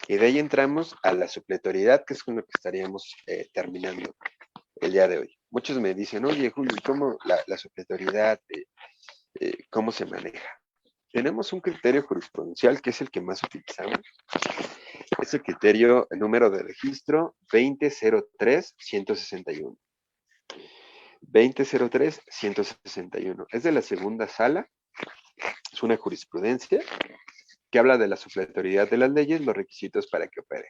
Y de ahí entramos a la supletoriedad, que es con lo que estaríamos terminando el día de hoy. Muchos me dicen, oye, Julio, ¿cómo la supletoriedad, cómo se maneja? Tenemos un criterio jurisprudencial que es el que más utilizamos. Es el criterio, el número de registro 2003-161. 2003-161. Es de la segunda sala. Es una jurisprudencia que habla de la supletoriedad de las leyes, los requisitos para que opere.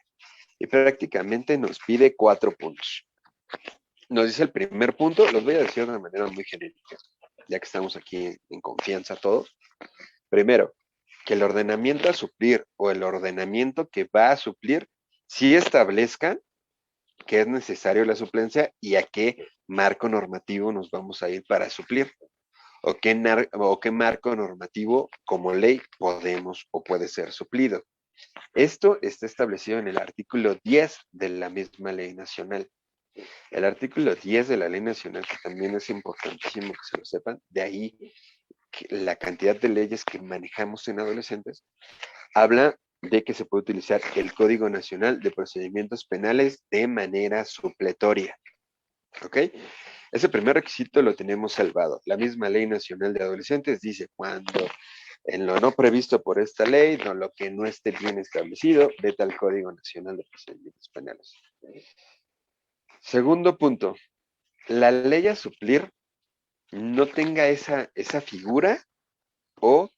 Y prácticamente nos pide 4 puntos. Nos dice el primer punto, los voy a decir de una manera muy genérica, ya que estamos aquí en confianza todos. Primero, que el ordenamiento a suplir o el ordenamiento que va a suplir sí establezca que es necesario la suplencia y a qué marco normativo nos vamos a ir para suplir. O qué marco normativo como ley podemos o puede ser suplido. Esto está establecido en el artículo 10 de la misma ley nacional. El artículo 10 de la ley nacional, que también es importantísimo que se lo sepan, de ahí la cantidad de leyes que manejamos en adolescentes, habla de que se puede utilizar el Código Nacional de Procedimientos Penales de manera supletoria. ¿Ok? Ese primer requisito lo tenemos salvado. La misma Ley Nacional de Adolescentes dice cuando en lo no previsto por esta ley, no lo que no esté bien establecido, vete al Código Nacional de Procedimientos Penales. Segundo punto, la ley a suplir no tenga esa figura o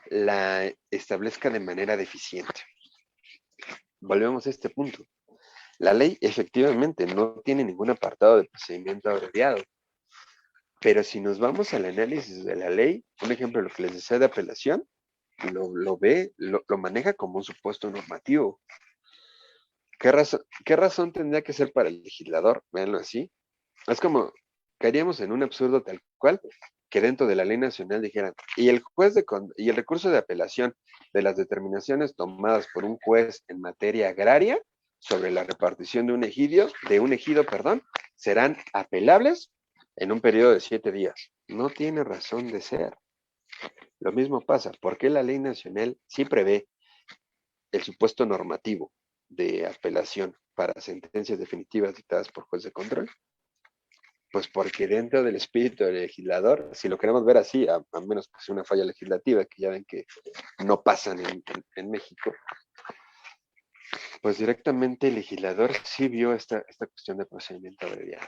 la establezca de manera deficiente. Volvemos a este punto. La ley efectivamente no tiene ningún apartado de procedimiento abreviado, pero si nos vamos al análisis de la ley, un ejemplo, lo que les decía de apelación, lo maneja como un supuesto normativo. ¿Qué razón tendría que ser para el legislador? Véanlo así. Es como caeríamos en un absurdo tal cual que dentro de la ley nacional dijeran, y y el recurso de apelación de las determinaciones tomadas por un juez en materia agraria sobre la repartición de un ejido, serán apelables en un periodo de 7 días. No tiene razón de ser. Lo mismo pasa, porque la ley nacional sí prevé el supuesto normativo de apelación para sentencias definitivas dictadas por juez de control. Pues porque dentro del espíritu del legislador, si lo queremos ver así, a menos que sea una falla legislativa, que ya ven que no pasan en México, pues directamente el legislador sí vio esta cuestión de procedimiento abreviado.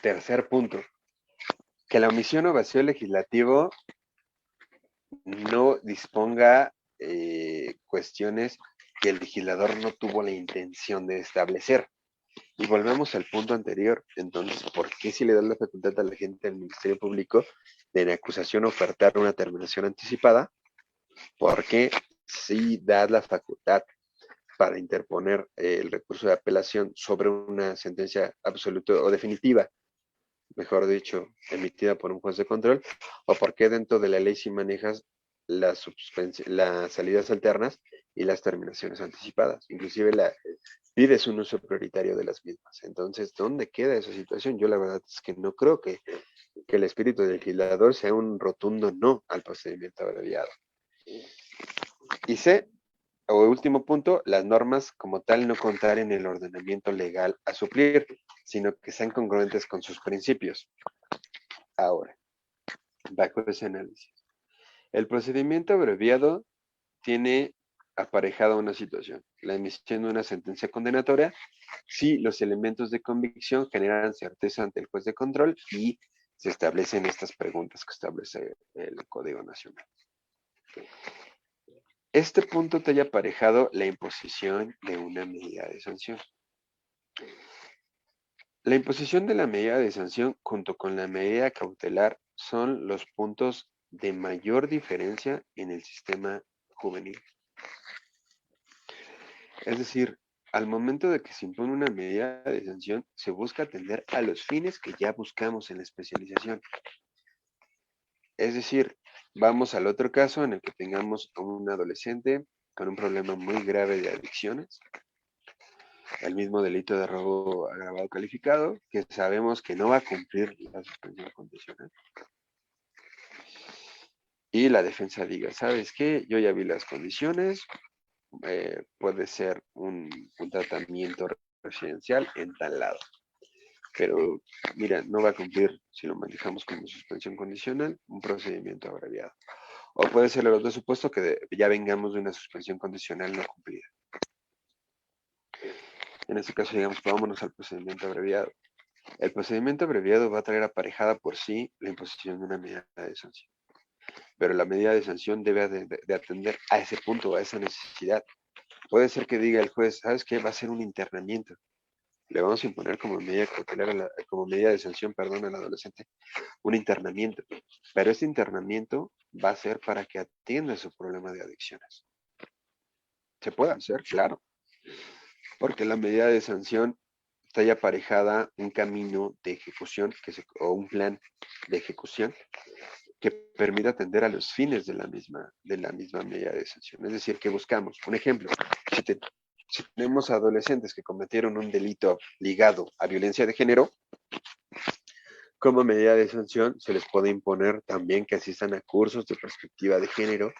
Tercer punto, que la omisión o vacío legislativo no disponga cuestiones que el legislador no tuvo la intención de establecer. Y volvemos al punto anterior. Entonces, ¿por qué si le dan la facultad a la gente del Ministerio Público de en acusación ofertar una terminación anticipada? Porque si das la facultad para interponer el recurso de apelación sobre una sentencia absoluta o definitiva, mejor dicho, emitida por un juez de control, o por qué dentro de la ley si manejas las salidas alternas y las terminaciones anticipadas. Inclusive pides un uso prioritario de las mismas. Entonces, ¿dónde queda esa situación? Yo la verdad es que no creo que el espíritu del legislador sea un rotundo no al procedimiento abreviado. Y C, o último punto, las normas como tal no contar en el ordenamiento legal a suplir, sino que sean congruentes con sus principios. Ahora, bajo ese análisis. El procedimiento abreviado tiene aparejada una situación, la emisión de una sentencia condenatoria, si los elementos de convicción generan certeza ante el juez de control y se establecen estas preguntas que establece el Código Nacional. Este punto te haya aparejado la imposición de una medida de sanción. La imposición de la medida de sanción junto con la medida cautelar son los puntos de mayor diferencia en el sistema juvenil. Es decir, al momento de que se impone una medida de sanción, se busca atender a los fines que ya buscamos en la especialización. Es decir, vamos al otro caso en el que tengamos a un adolescente con un problema muy grave de adicciones, el mismo delito de robo agravado calificado, que sabemos que no va a cumplir la suspensión condicional. Y la defensa diga, ¿sabes qué? Yo ya vi las condiciones, puede ser un tratamiento residencial en tal lado. Pero, mira, no va a cumplir, si lo manejamos como suspensión condicional, un procedimiento abreviado. O puede ser el otro supuesto que ya vengamos de una suspensión condicional no cumplida. En este caso, digamos, vámonos al procedimiento abreviado. El procedimiento abreviado va a traer aparejada por sí la imposición de una medida de sanción. Pero la medida de sanción debe de atender a ese punto, a esa necesidad. Puede ser que diga el juez, ¿sabes qué? Va a ser un internamiento. Le vamos a imponer como medida cautelar, como medida de sanción, perdón, al adolescente, un internamiento. Pero este internamiento va a ser para que atienda su problema de adicciones. Se puede hacer, claro, porque la medida de sanción está ya aparejada un camino de ejecución o un plan de ejecución que permita atender a los fines de la misma medida de sanción. Es decir, que buscamos, un ejemplo, si tenemos adolescentes que cometieron un delito ligado a violencia de género, como medida de sanción se les puede imponer también que asistan a cursos de perspectiva de género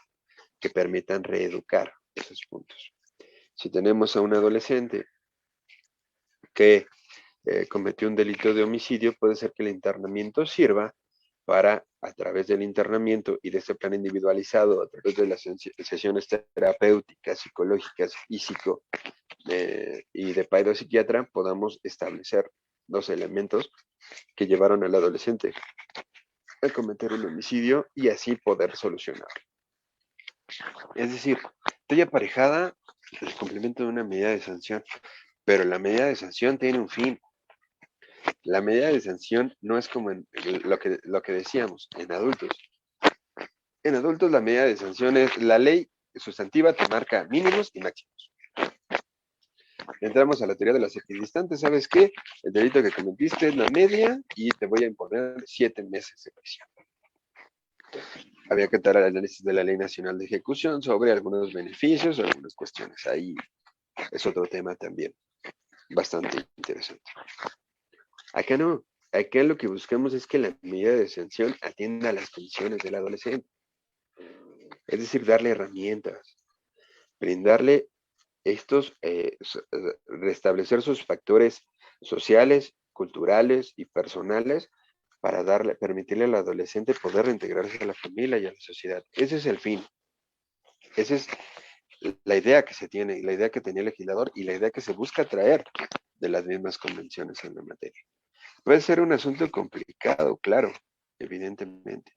que permitan reeducar esos puntos. Si tenemos a un adolescente que cometió un delito de homicidio, puede ser que el internamiento sirva para, a través del internamiento y de este plan individualizado, a través de las sesiones terapéuticas, psicológicas y de psiquiatra, podamos establecer dos elementos que llevaron al adolescente a cometer un homicidio y así poder solucionar. Es decir, estoy aparejada el cumplimiento de una medida de sanción, pero la medida de sanción tiene un fin. La medida de sanción no es como en lo que decíamos, en adultos. En adultos la medida de sanción es la ley sustantiva te marca mínimos y máximos. Entramos a la teoría de las equidistantes. ¿Sabes qué? El delito que cometiste es la media y te voy a imponer 7 meses de prisión. Había que dar el análisis de la Ley Nacional de Ejecución sobre algunos beneficios o algunas cuestiones. Ahí es otro tema también bastante interesante. Acá no. Acá lo que buscamos es que la medida de sanción atienda a las condiciones del adolescente. Es decir, darle herramientas, brindarle restablecer sus factores sociales, culturales y personales para permitirle al adolescente poder reintegrarse a la familia y a la sociedad. Ese es el fin. Esa es la idea que se tiene, la idea que tenía el legislador y la idea que se busca traer de las mismas convenciones en la materia. Puede ser un asunto complicado, claro, evidentemente.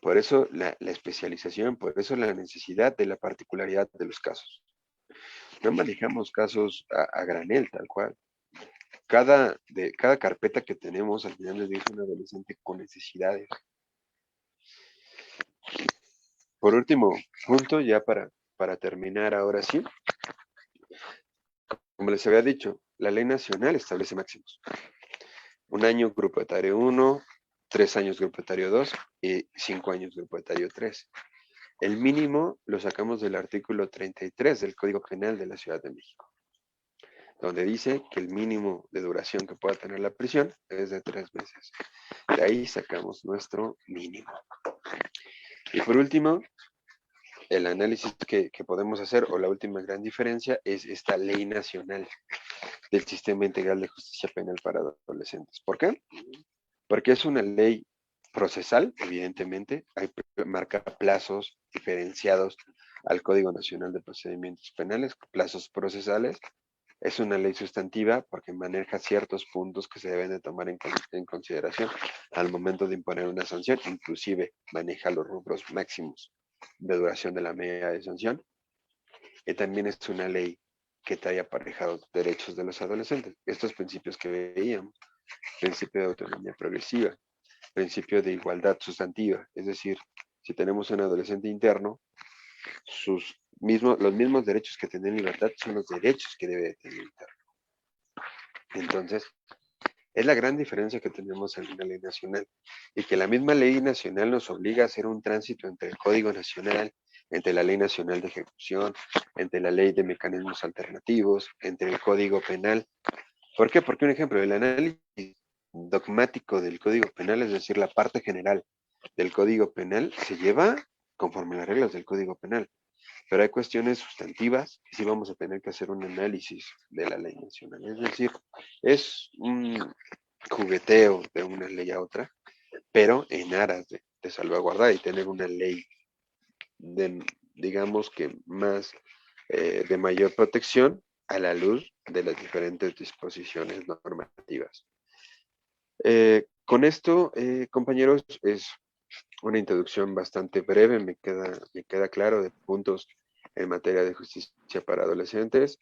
Por eso la especialización, por eso la necesidad de la particularidad de los casos. No manejamos casos a granel, tal cual. Cada carpeta que tenemos al final del día es un adolescente con necesidades. Por último punto, ya para terminar ahora sí, como les había dicho, la ley nacional establece máximos. 1 año grupo etario 1, 3 años grupo etario 2 y 5 años grupo etario 3. El mínimo lo sacamos del artículo 33 del Código Penal de la Ciudad de México, donde dice que el mínimo de duración que pueda tener la prisión es de 3 meses. De ahí sacamos nuestro mínimo. Y por último, el análisis que podemos hacer, o la última gran diferencia, es esta ley nacional del Sistema Integral de Justicia Penal para Adolescentes. ¿Por qué? Porque es una ley procesal, evidentemente, marca plazos diferenciados al Código Nacional de Procedimientos Penales, plazos procesales. Es una ley sustantiva porque maneja ciertos puntos que se deben de tomar en consideración al momento de imponer una sanción, inclusive maneja los rubros máximos de duración de la medida de sanción. Y también es una ley que trae aparejados derechos de los adolescentes. Estos principios que veíamos, principio de autonomía progresiva, principio de igualdad sustantiva, es decir, si tenemos un adolescente interno, los mismos derechos que tiene en libertad son los derechos que debe tener interno. Entonces, es la gran diferencia que tenemos en una ley nacional y que la misma ley nacional nos obliga a hacer un tránsito entre el Código Nacional, entre la Ley Nacional de Ejecución, entre la Ley de Mecanismos Alternativos, entre el Código Penal. ¿Por qué? Porque un ejemplo, el análisis dogmático del Código Penal, es decir, la parte general del Código Penal, se lleva conforme a las reglas del Código Penal. Pero hay cuestiones sustantivas que sí vamos a tener que hacer un análisis de la ley nacional. Es decir, es un jugueteo de una ley a otra, pero en aras de salvaguardar y tener una ley digamos que más de mayor protección a la luz de las diferentes disposiciones normativas. Con esto, compañeros, es una introducción bastante breve, me queda claro de puntos en materia de justicia para adolescentes.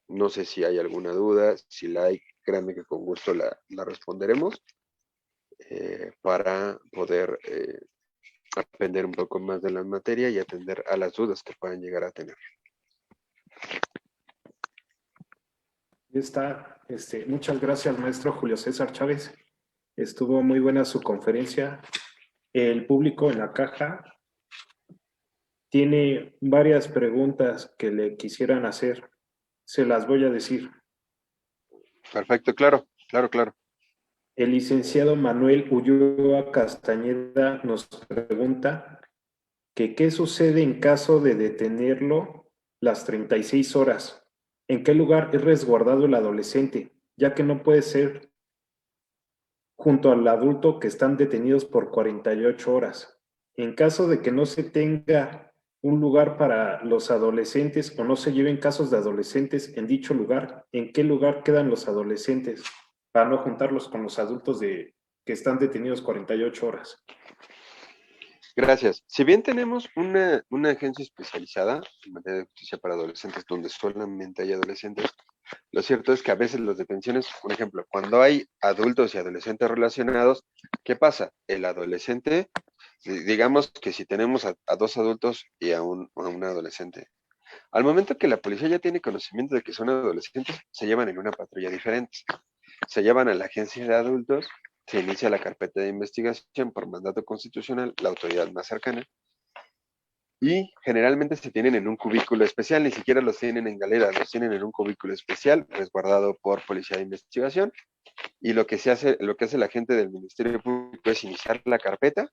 No sé si hay alguna duda, si la hay, créanme que con gusto la responderemos para poder aprender un poco más de la materia y atender a las dudas que puedan llegar a tener. Está, muchas gracias, maestro Julio César Chávez. Estuvo muy buena su conferencia. El público en la caja tiene varias preguntas que le quisieran hacer. Se las voy a decir. Perfecto, claro. El licenciado Manuel Ulloa Castañeda nos pregunta que qué sucede en caso de detenerlo las 36 horas. ¿En qué lugar es resguardado el adolescente? Ya que no puede ser junto al adulto que están detenidos por 48 horas. En caso de que no se tenga un lugar para los adolescentes o no se lleven casos de adolescentes en dicho lugar, ¿en qué lugar quedan los adolescentes? para no juntarlos con los adultos que están detenidos 48 horas. Gracias. Si bien tenemos una agencia especializada en materia de justicia para adolescentes, donde solamente hay adolescentes, lo cierto es que a veces las detenciones, por ejemplo, cuando hay adultos y adolescentes relacionados, ¿qué pasa? El adolescente, digamos que si tenemos a dos adultos y a un adolescente, al momento que la policía ya tiene conocimiento de que son adolescentes, se llevan en una patrulla diferente. Se llevan a la agencia de adultos, se inicia la carpeta de investigación por mandato constitucional, la autoridad más cercana, y generalmente se tienen en un cubículo especial, ni siquiera los tienen en galera, los tienen en un cubículo especial, resguardado por policía de investigación, y lo que hace la gente del Ministerio Público es iniciar la carpeta,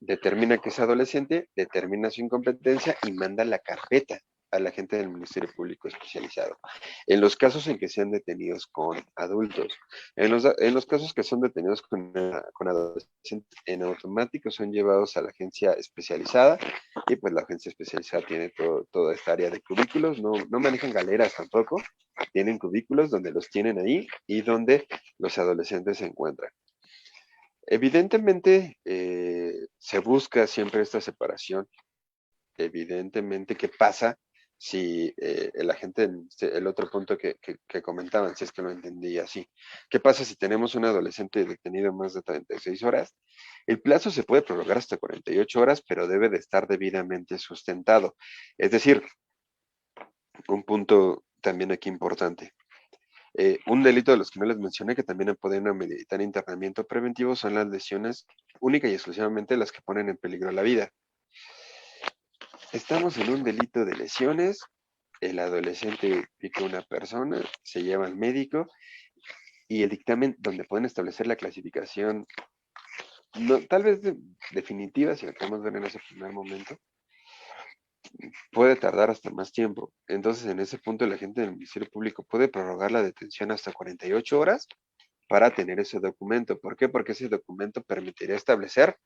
determina que es adolescente, determina su incompetencia y manda la carpeta a la gente del Ministerio Público especializado. En los casos en que sean detenidos con adultos, en los casos que son detenidos con adolescentes, en automático son llevados a la agencia especializada y pues la agencia especializada tiene toda esta área de cubículos, no manejan galeras tampoco, tienen cubículos donde los tienen ahí y donde los adolescentes se encuentran. Evidentemente, se busca siempre esta separación. Evidentemente, ¿qué pasa si el agente, el otro punto que comentaban, si es que lo entendí así, ¿qué pasa si tenemos un adolescente detenido más de 36 horas? El plazo se puede prorrogar hasta 48 horas, pero debe de estar debidamente sustentado. Es decir, un punto también aquí importante. Un delito de los que no les mencioné que también pueden ameritar internamiento preventivo son las lesiones única y exclusivamente las que ponen en peligro la vida. Estamos en un delito de lesiones, el adolescente pica a una persona, se lleva al médico y el dictamen donde pueden establecer la clasificación, no, tal vez definitiva, si lo queremos ver en ese primer momento, puede tardar hasta más tiempo. Entonces, en ese punto, el agente del Ministerio Público puede prorrogar la detención hasta 48 horas para tener ese documento. ¿Por qué? Porque ese documento permitiría establecer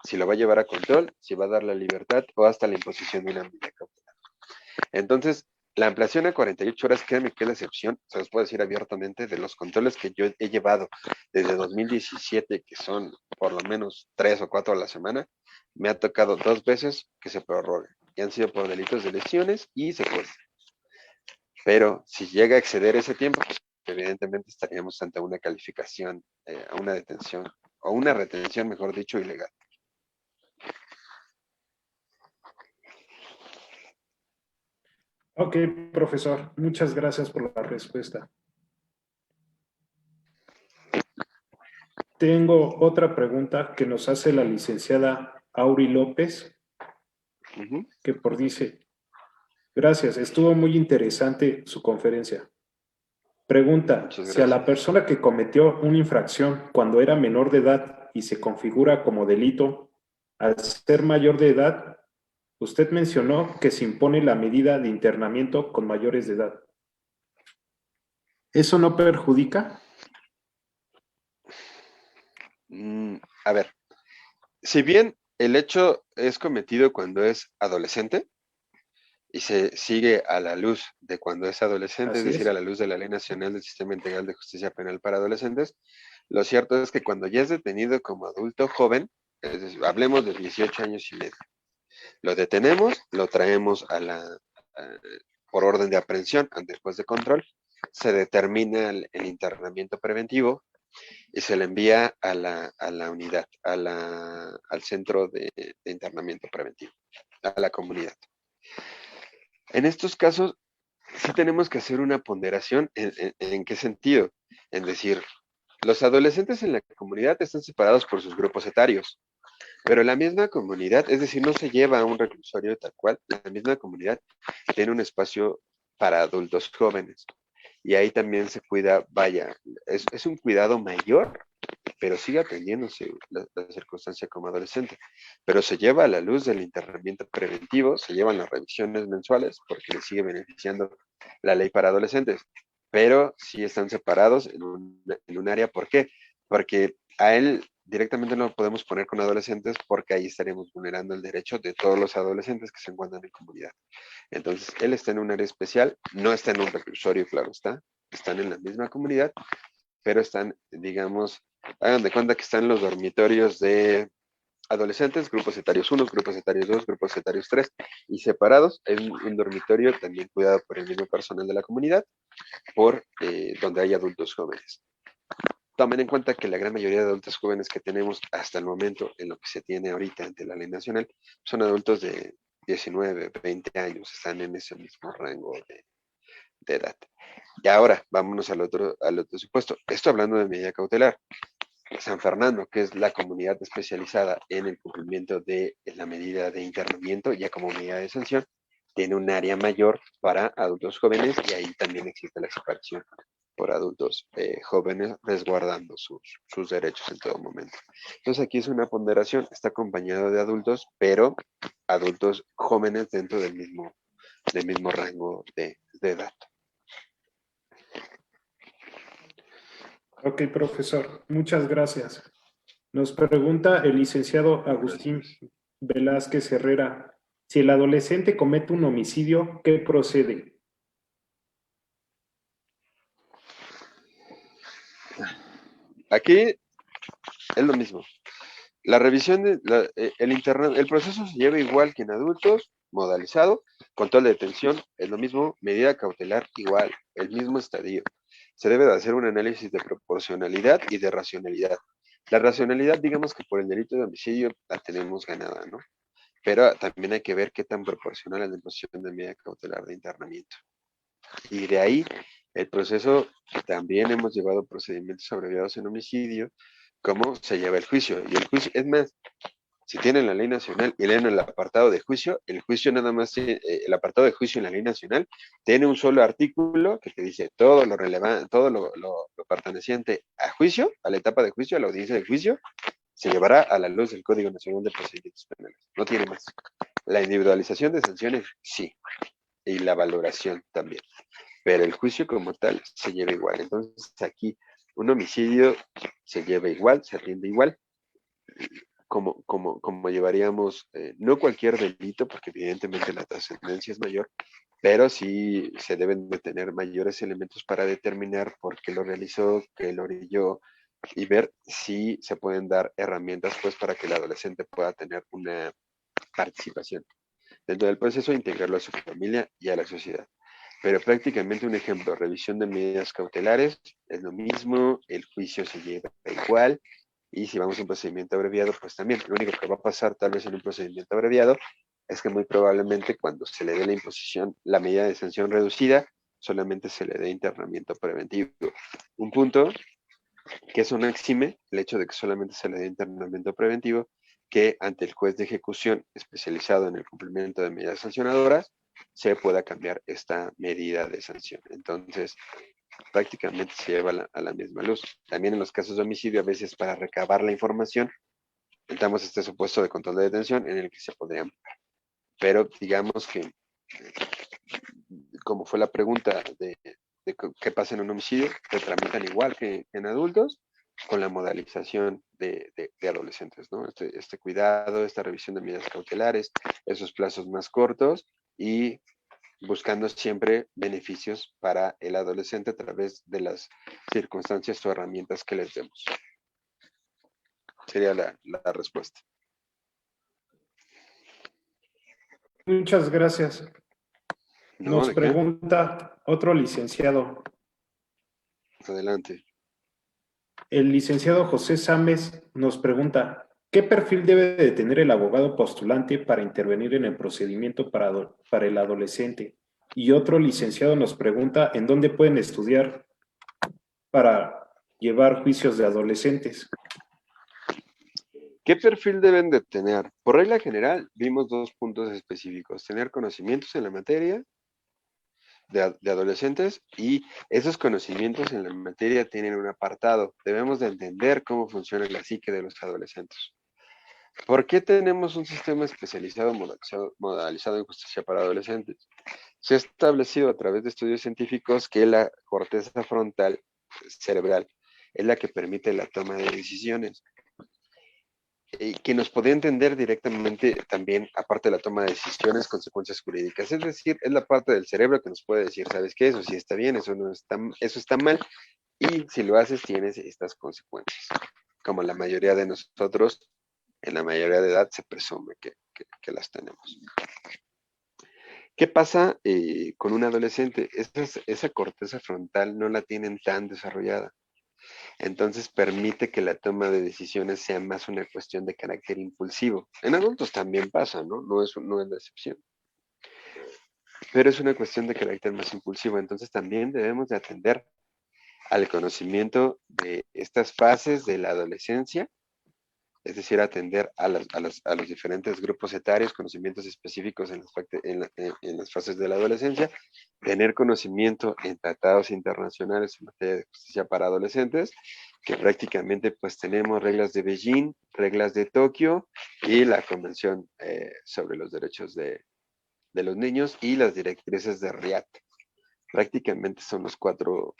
si lo va a llevar a control, si va a dar la libertad o hasta la imposición de una medida cautelar. Entonces, la ampliación a 48 horas, créanme que es la excepción, se los puedo decir abiertamente, de los controles que yo he llevado desde 2017, que son por lo menos 3 o 4 a la semana, me ha tocado 2 veces que se prorrogue. Y han sido por delitos de lesiones y secuestro. Pero si llega a exceder ese tiempo, pues evidentemente estaríamos ante una calificación, a una detención, o una retención, mejor dicho, ilegal. Ok, profesor, muchas gracias por la respuesta. Tengo otra pregunta que nos hace la licenciada Auri López, que por dice, gracias, estuvo muy interesante su conferencia. Pregunta, Muchas si a la gracias. persona que cometió una infracción cuando era menor de edad y se configura como delito, al ser mayor de edad, usted mencionó que se impone la medida de internamiento con mayores de edad. ¿Eso no perjudica? A ver, si bien el hecho es cometido cuando es adolescente y se sigue a la luz de cuando es adolescente, es Así decir, a es. la luz de la Ley Nacional del Sistema Integral de Justicia Penal para Adolescentes, lo cierto es que cuando ya es detenido como adulto joven, es decir, hablemos de 18 años y medio, lo detenemos, lo traemos a- por orden de aprehensión ante el juez de control, se determina el internamiento preventivo y se le envía a la unidad, al centro de internamiento preventivo, a la comunidad. En estos casos, sí tenemos que hacer una ponderación en qué sentido. En decir, los adolescentes en la comunidad están separados por sus grupos etarios, pero la misma comunidad, es decir, no se lleva a un reclusorio tal cual, la misma comunidad tiene un espacio para adultos jóvenes. Y ahí también se cuida, vaya, es un cuidado mayor, pero sigue atendiéndose la circunstancia como adolescente. Pero se lleva a la luz del internamiento preventivo, se llevan las revisiones mensuales porque le sigue beneficiando la ley para adolescentes, pero sí están separados en un área. ¿Por qué? Porque a él directamente no lo podemos poner con adolescentes porque ahí estaríamos vulnerando el derecho de todos los adolescentes que se encuentran en comunidad. Entonces, él está en un área especial, no está en un reclusorio, claro está, están en la misma comunidad, pero están, digamos, hagan de cuenta que están los dormitorios de adolescentes, grupos etarios 1, grupos etarios 2, grupos etarios 3, y separados en un dormitorio también cuidado por el mismo personal de la comunidad, por donde hay adultos jóvenes. Tomen en cuenta que la gran mayoría de adultos jóvenes que tenemos hasta el momento, en lo que se tiene ahorita ante la ley nacional, son adultos de 19, 20 años, están en ese mismo rango de edad. Y ahora, vámonos al otro supuesto. Esto hablando de medida cautelar. San Fernando, que es la comunidad especializada en el cumplimiento de la medida de internamiento, ya como medida de sanción, tiene un área mayor para adultos jóvenes y ahí también existe la separación por adultos jóvenes resguardando sus derechos en todo momento. Entonces aquí es una ponderación, está acompañado de adultos, pero adultos jóvenes dentro del mismo rango de edad. Ok, profesor, muchas gracias. Nos pregunta el licenciado Agustín Velázquez Herrera, si el adolescente comete un homicidio, ¿qué procede? Aquí es lo mismo. La revisión, el proceso se lleva igual que en adultos, modalizado, control de detención, es lo mismo, medida cautelar igual, el mismo estadio. Se debe de hacer un análisis de proporcionalidad y de racionalidad. La racionalidad, digamos que por el delito de homicidio la tenemos ganada, ¿no? Pero también hay que ver qué tan proporcional es la imposición de medida cautelar de internamiento. Y de ahí el proceso, también hemos llevado procedimientos abreviados en homicidio, cómo se lleva el juicio. Y el juicio, es más, si tienen la ley nacional y leen el apartado de juicio, el juicio nada más, el apartado de juicio en la ley nacional tiene un solo artículo que te dice todo lo relevante, todo lo perteneciente a juicio, a la etapa de juicio, a la audiencia de juicio, se llevará a la luz del Código Nacional de Procedimientos Penales. No tiene más. La individualización de sanciones, sí, y la valoración también. Pero el juicio como tal se lleva igual. Entonces aquí un homicidio se lleva igual, se rinde igual, como llevaríamos, no cualquier delito, porque evidentemente la trascendencia es mayor, pero sí se deben de tener mayores elementos para determinar por qué lo realizó, qué lo orilló, y ver si se pueden dar herramientas pues para que el adolescente pueda tener una participación dentro del proceso, integrarlo a su familia y a la sociedad. Pero prácticamente un ejemplo, revisión de medidas cautelares, es lo mismo, el juicio se lleva igual, y si vamos a un procedimiento abreviado, pues también, lo único que va a pasar tal vez en un procedimiento abreviado es que muy probablemente cuando se le dé la imposición, la medida de sanción reducida, solamente se le dé internamiento preventivo. Un punto que eso no exime el hecho de que solamente se le dé internamiento preventivo, que ante el juez de ejecución especializado en el cumplimiento de medidas sancionadoras, se pueda cambiar esta medida de sanción. Entonces, prácticamente se lleva a la misma luz. También en los casos de homicidio, a veces para recabar la información, entramos a este supuesto de control de detención en el que se podrían, pero digamos que, como fue la pregunta de qué pasa en un homicidio, se tramitan igual que en adultos, con la modalización de adolescentes, ¿no? Este cuidado, esta revisión de medidas cautelares, esos plazos más cortos y buscando siempre beneficios para el adolescente a través de las circunstancias o herramientas que les demos. Sería la respuesta. Muchas gracias. No, Nos ¿de qué? pregunta otro licenciado. Adelante. El licenciado José Sámez nos pregunta, ¿qué perfil debe de tener el abogado postulante para intervenir en el procedimiento para el adolescente? Y otro licenciado nos pregunta, ¿en dónde pueden estudiar para llevar juicios de adolescentes? ¿Qué perfil deben de tener? Por regla general, vimos dos puntos específicos. Tener conocimientos en la materia de adolescentes y esos conocimientos en la materia tienen un apartado. Debemos de entender cómo funciona la psique de los adolescentes. ¿Por qué tenemos un sistema especializado modalizado en justicia para adolescentes? Se ha establecido a través de estudios científicos que la corteza frontal cerebral es la que permite la toma de decisiones. Que nos podría entender directamente también, aparte de la toma de decisiones, consecuencias jurídicas. Es decir, es la parte del cerebro que nos puede decir, ¿sabes qué? Eso sí está bien, eso no está, eso está mal, Y si lo haces, tienes estas consecuencias. Como la mayoría de nosotros, en la mayoría de edad, se presume que las tenemos. ¿Qué pasa con un adolescente? Esa corteza frontal no la tienen tan desarrollada. Entonces permite que la toma de decisiones sea más una cuestión de carácter impulsivo. En adultos también pasa, ¿no? No es la excepción. Pero es una cuestión de carácter más impulsivo. Entonces también debemos de atender al conocimiento de estas fases de la adolescencia, es decir, atender a los diferentes grupos etarios, conocimientos específicos en las fases de la adolescencia, tener conocimiento en tratados internacionales en materia de justicia para adolescentes, que prácticamente pues tenemos reglas de Beijing, reglas de Tokio y la Convención sobre los Derechos de los Niños y las directrices de RIAT. Prácticamente son los 4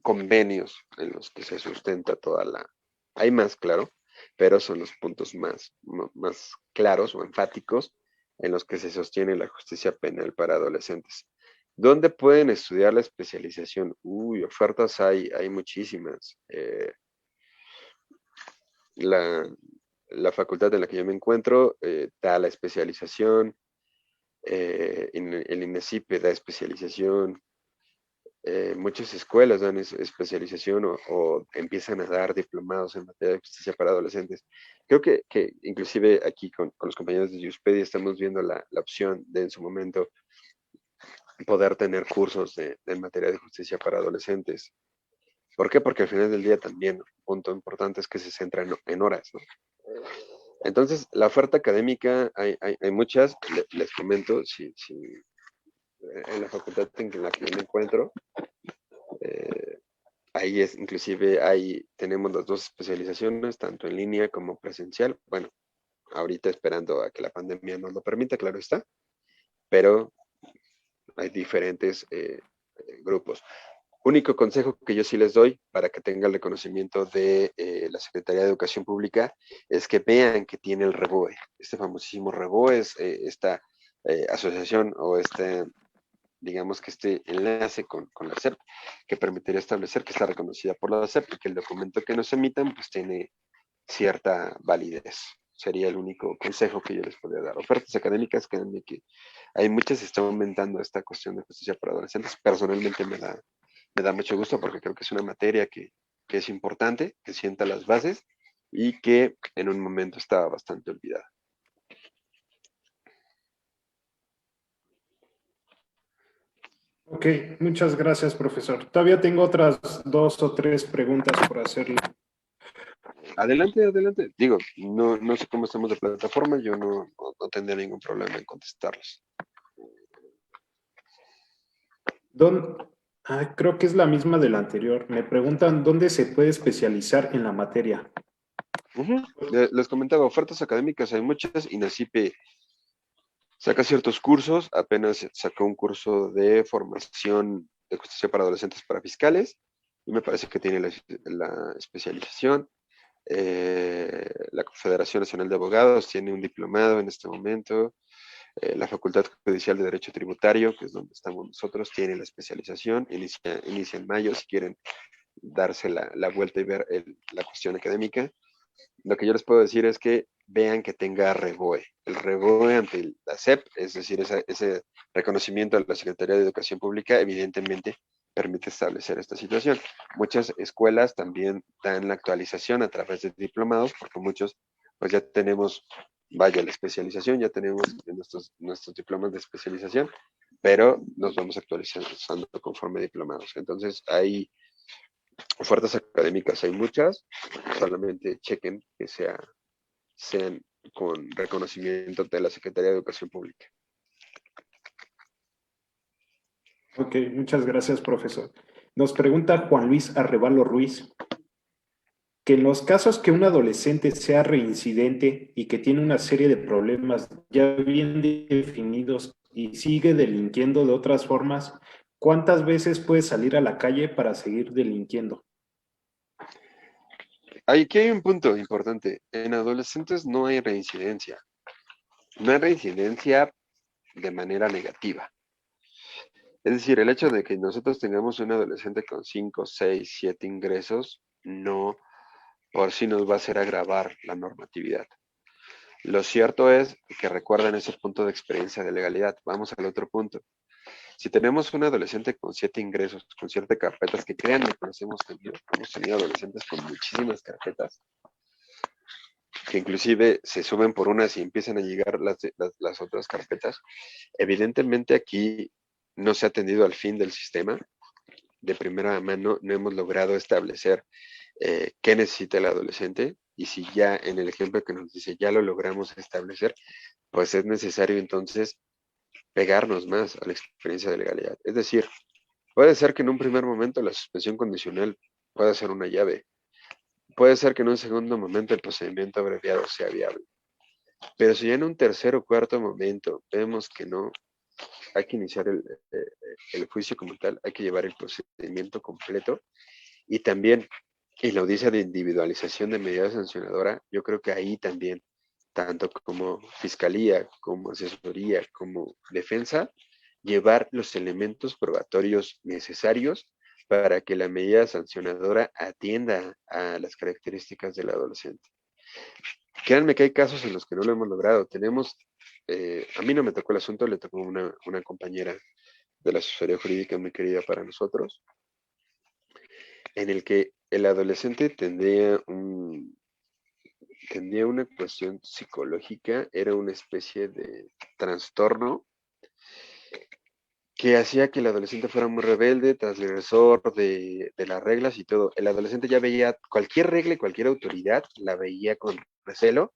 convenios en los que se sustenta toda la... Hay más, claro, pero son los puntos más claros o enfáticos en los que se sostiene la justicia penal para adolescentes. ¿Dónde pueden estudiar la especialización? Ofertas hay muchísimas. La, la facultad en la que yo me encuentro da la especialización, el INESIPE da especialización, muchas escuelas dan especialización o empiezan a dar diplomados en materia de justicia para adolescentes. Creo que inclusive aquí con los compañeros de Juspedia estamos viendo la opción de en su momento poder tener cursos de materia de justicia para adolescentes. ¿Por qué? Porque al final del día también un punto importante es que se centra en horas, ¿no? Entonces, la oferta académica hay muchas, les comento, si en la facultad en la que yo me encuentro, eh, ahí es, inclusive, tenemos las 2 especializaciones, tanto en línea como presencial. Bueno, ahorita esperando a que la pandemia nos lo permita, claro está, pero hay diferentes grupos. Único consejo que yo sí les doy para que tengan el conocimiento de la Secretaría de Educación Pública es que vean que tiene el REBOE. Este famosísimo REBOE es esta asociación o digamos que este enlace con la SEP, que permitiría establecer que está reconocida por la SEP y que el documento que nos emitan pues tiene cierta validez. Sería el único consejo que yo les podría dar. Ofertas académicas, créanme que hay muchas, se está aumentando esta cuestión de justicia para adolescentes. Personalmente me da mucho gusto porque creo que es una materia que es importante, que sienta las bases y que en un momento estaba bastante olvidada. Ok, muchas gracias, profesor. Todavía tengo otras 2 o 3 preguntas por hacerle. Adelante, adelante. Digo, no sé cómo estamos de plataforma, yo no tendría ningún problema en contestarlos. ¿Dónde- creo que es la misma de la anterior. Me preguntan dónde se puede especializar en la materia. Ujú. Les comentaba, ofertas académicas hay muchas, INACIPE saca ciertos cursos, apenas sacó un curso de formación de justicia para adolescentes para fiscales, y me parece que tiene la especialización. La Confederación Nacional de Abogados tiene un diplomado en este momento. La Facultad Judicial de Derecho Tributario, que es donde estamos nosotros, tiene la especialización. Inicia en mayo, si quieren darse la vuelta y ver la cuestión académica. Lo que yo les puedo decir es que vean que tenga REBOE. El REBOE ante la SEP, es decir, ese reconocimiento a la Secretaría de Educación Pública, evidentemente permite establecer esta situación. Muchas escuelas también dan la actualización a través de diplomados, porque muchos, pues ya tenemos, vaya, la especialización, ya tenemos nuestros diplomas de especialización, pero nos vamos actualizando conforme diplomados. Entonces, hay ofertas académicas, hay muchas, solamente chequen que sean con reconocimiento de la Secretaría de Educación Pública. Ok, muchas gracias, profesor. Nos pregunta Juan Luis Arrevalo Ruiz que en los casos que un adolescente sea reincidente y que tiene una serie de problemas ya bien definidos y sigue delinquiendo de otras formas, ¿cuántas veces puede salir a la calle para seguir delinquiendo? Aquí hay un punto importante. En adolescentes no hay reincidencia. No hay reincidencia de manera negativa. Es decir, el hecho de que nosotros tengamos un adolescente con 5, 6, 7 ingresos, no por sí nos va a hacer agravar la normatividad. Lo cierto es que recuerdan ese punto de experiencia de legalidad. Vamos al otro punto. Si tenemos un adolescente con 7 ingresos, con 7 carpetas, que créanme que nos hemos tenido adolescentes con muchísimas carpetas, que inclusive se suben por unas y empiezan a llegar las otras carpetas, evidentemente aquí no se ha atendido al fin del sistema. De primera mano no hemos logrado establecer qué necesita el adolescente, y si ya en el ejemplo que nos dice ya lo logramos establecer, pues es necesario entonces pegarnos más a la experiencia de legalidad. Es decir, puede ser que en un primer momento la suspensión condicional pueda ser una llave, puede ser que en un segundo momento el procedimiento abreviado sea viable, pero si ya en un tercer o cuarto momento vemos que no, hay que iniciar el juicio como tal, hay que llevar el procedimiento completo. Y también en la audiencia de individualización de medida sancionadora, yo creo que ahí también, tanto como fiscalía, como asesoría, como defensa, llevar los elementos probatorios necesarios para que la medida sancionadora atienda a las características del adolescente. Créanme que hay casos en los que no lo hemos logrado. A mí no me tocó el asunto, le tocó una compañera de la asesoría jurídica muy querida para nosotros, en el que el adolescente tendría una cuestión psicológica, era una especie de trastorno que hacía que el adolescente fuera muy rebelde, transgresor de las reglas y todo. El adolescente ya veía cualquier regla y cualquier autoridad, la veía con recelo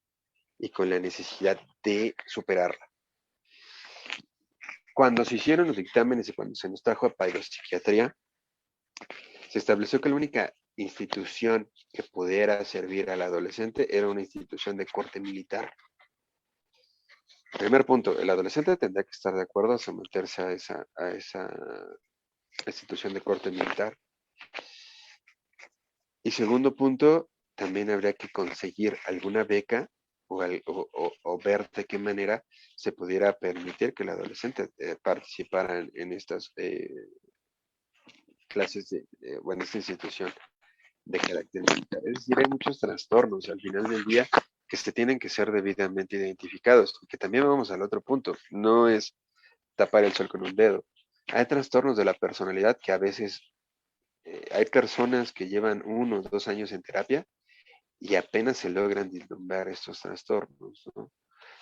y con la necesidad de superarla. Cuando se hicieron los dictámenes y cuando se nos trajo a psiquiatría, se estableció que la única institución que pudiera servir al adolescente era una institución de corte militar. Primer punto, el adolescente tendría que estar de acuerdo a someterse a esa institución de corte militar. Y segundo punto, también habría que conseguir alguna beca o ver de qué manera se pudiera permitir que el adolescente participara en estas clases bueno, esta institución de carácter militar. Es decir, hay muchos trastornos al final del día que se tienen que ser debidamente identificados. Y que también vamos al otro punto, no es tapar el sol con un dedo. Hay trastornos de la personalidad que a veces hay personas que llevan 1 o 2 años en terapia y apenas se logran vislumbrar estos trastornos, ¿no?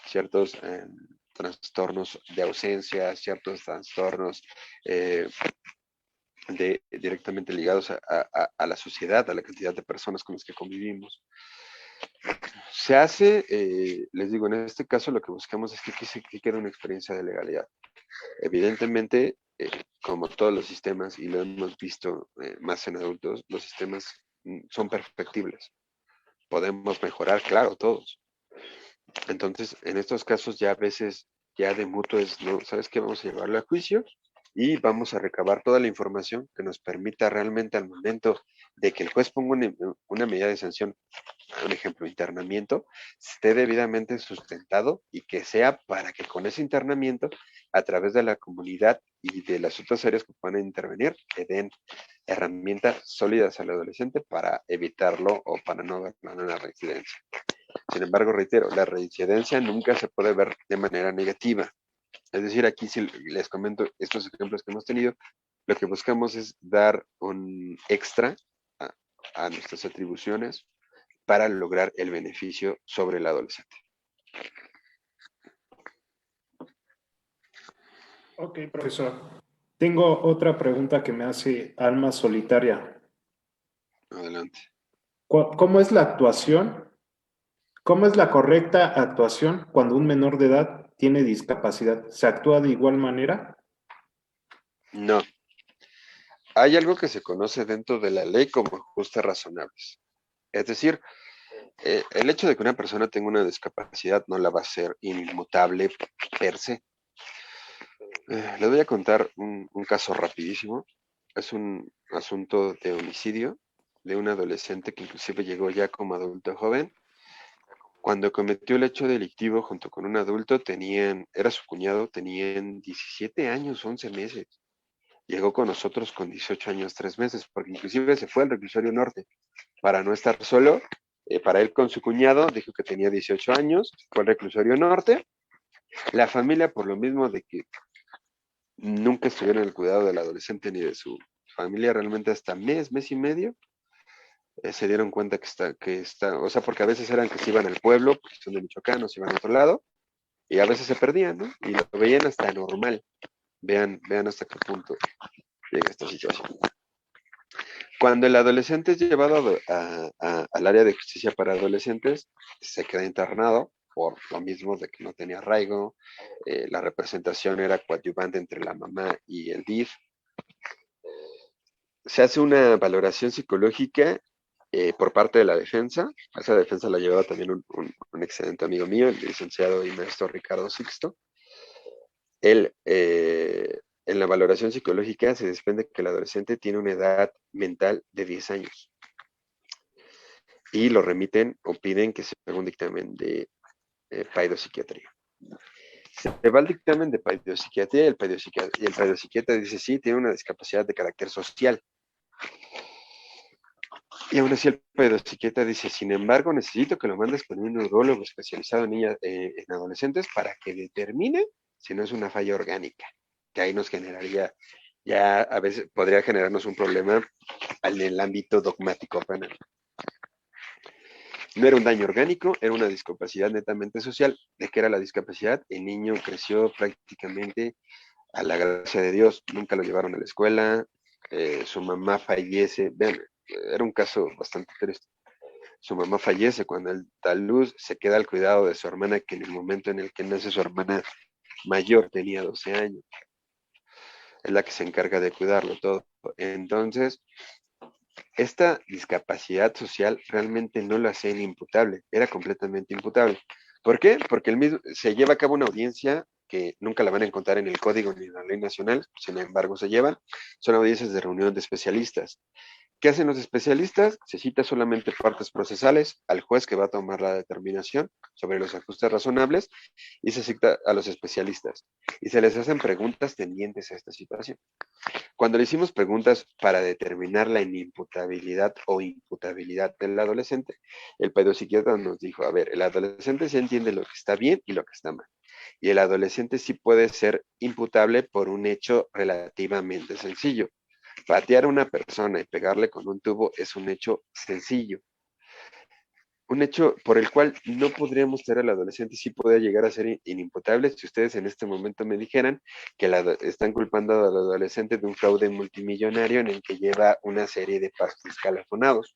Ciertos trastornos de ausencia, ciertos trastornos eh, directamente ligados a la sociedad, a la cantidad de personas con las que convivimos. Se hace, les digo, en este caso lo que buscamos es que quede una experiencia de legalidad. Evidentemente, como todos los sistemas, y lo hemos visto más en adultos, los sistemas son perfectibles. Podemos mejorar, claro, todos. Entonces, en estos casos ya a veces, ya de mutuo es, no, ¿sabes qué? Vamos a llevarlo a juicio y vamos a recabar toda la información que nos permita realmente al momento de que el juez ponga una medida de sanción, un ejemplo, internamiento, esté debidamente sustentado y que sea para que con ese internamiento, a través de la comunidad y de las otras áreas que puedan intervenir, le den herramientas sólidas al adolescente para evitarlo o para no verlo en una reincidencia. Sin embargo, reitero, la reincidencia nunca se puede ver de manera negativa. Es decir, aquí si les comento estos ejemplos que hemos tenido, lo que buscamos es dar un extra a, a nuestras atribuciones para lograr el beneficio sobre el adolescente. Ok, profesor. Tengo otra pregunta que me hace Alma Solitaria. Adelante. ¿Cómo es la actuación? ¿Cómo es la correcta actuación cuando un menor de edad tiene discapacidad? ¿Se actúa de igual manera? No. Hay algo que se conoce dentro de la ley como ajustes razonables. Es decir, el hecho de que una persona tenga una discapacidad no la va a hacer inmutable per se. Les voy a contar un caso rapidísimo. Es un asunto de homicidio de un adolescente que inclusive llegó ya como adulto joven. Cuando cometió el hecho delictivo junto con un adulto, era su cuñado, tenían 17 años, 11 meses. llegó con nosotros con 18 años, 3 meses, porque inclusive se fue al reclusorio norte para no estar solo. Para él con su cuñado, dijo que tenía 18 años, fue al reclusorio norte. La familia, por lo mismo de que nunca estuvieron en el cuidado del adolescente ni de su familia, realmente hasta mes y medio, se dieron cuenta que está, o sea, porque a veces eran que se iban al pueblo, porque son de Michoacán, o se iban a otro lado, y a veces se perdían, ¿no? Y lo veían hasta normal. Vean hasta qué punto llega esta situación. Cuando el adolescente es llevado al área de justicia para adolescentes, se queda internado por lo mismo de que no tenía arraigo, la representación era coadyuvante entre la mamá y el DIF. Se hace una valoración psicológica por parte de la defensa. A esa defensa la llevaba también un excelente amigo mío, el licenciado y maestro Ricardo Sixto. Él, en la valoración psicológica se desprende que el adolescente tiene una edad mental de 10 años y lo remiten o piden que se haga un dictamen de paidopsiquiatría. Se va al dictamen de paidopsiquiatría y el paidopsiquiatra dice sí, tiene una discapacidad de carácter social. Y aún así el pedopsiquiatra dice, sin embargo, necesito que lo mandes con un neurólogo especializado en adolescentes para que determine si no es una falla orgánica, que ahí nos generaría, ya a veces podría generarnos un problema en el ámbito dogmático penal. No era un daño orgánico, era una discapacidad netamente social. ¿De qué era la discapacidad? El niño creció prácticamente a la gracia de Dios, nunca lo llevaron a la escuela, su mamá fallece, vean, era un caso bastante triste. Su mamá fallece cuando él da luz, se queda al cuidado de su hermana, que en el momento en el que nace su hermana mayor tenía 12 años. Es la que se encarga de cuidarlo todo. Entonces, esta discapacidad social realmente no la hacía inimputable, era completamente imputable. ¿Por qué? Porque se lleva a cabo una audiencia que nunca la van a encontrar en el código ni en la ley nacional, sin embargo se llevan, son audiencias de reunión de especialistas. ¿Qué hacen los especialistas? Se cita solamente partes procesales al juez que va a tomar la determinación sobre los ajustes razonables y se cita a los especialistas y se les hacen preguntas tendientes a esta situación. Cuando le hicimos preguntas para determinar la inimputabilidad o imputabilidad del adolescente, el pedopsiquiatra nos dijo, a ver, el adolescente sí entiende lo que está bien y lo que está mal. Y el adolescente sí puede ser imputable por un hecho relativamente sencillo. Patear a una persona y pegarle con un tubo es un hecho sencillo. Un hecho por el cual no podríamos tener al adolescente si puede llegar a ser inimputable si ustedes en este momento me dijeran que están culpando al adolescente de un fraude multimillonario en el que lleva una serie de pasos escalafonados.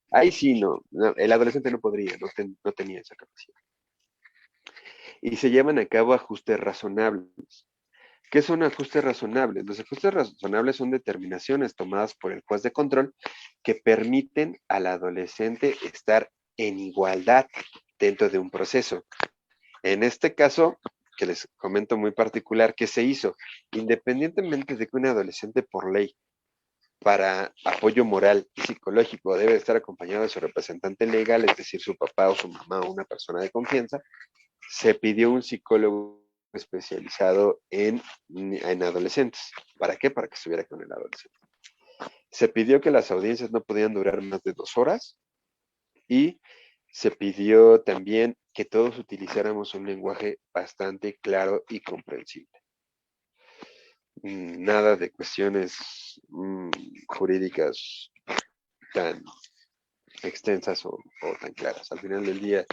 Ahí sí, no, el adolescente no podría, no tenía esa capacidad. Y se llevan a cabo ajustes razonables. ¿Qué son ajustes razonables? Los ajustes razonables son determinaciones tomadas por el juez de control que permiten al adolescente estar en igualdad dentro de un proceso. En este caso, que les comento muy particular, ¿qué se hizo? Independientemente de que un adolescente por ley para apoyo moral y psicológico debe estar acompañado de su representante legal, es decir, su papá o su mamá o una persona de confianza, se pidió un psicólogo especializado en adolescentes. ¿Para qué? Para que estuviera con el adolescente. Se pidió que las audiencias no podían durar más de 2 horas y se pidió también que todos utilizáramos un lenguaje bastante claro y comprensible. Nada de cuestiones jurídicas tan extensas o tan claras. Al final del día,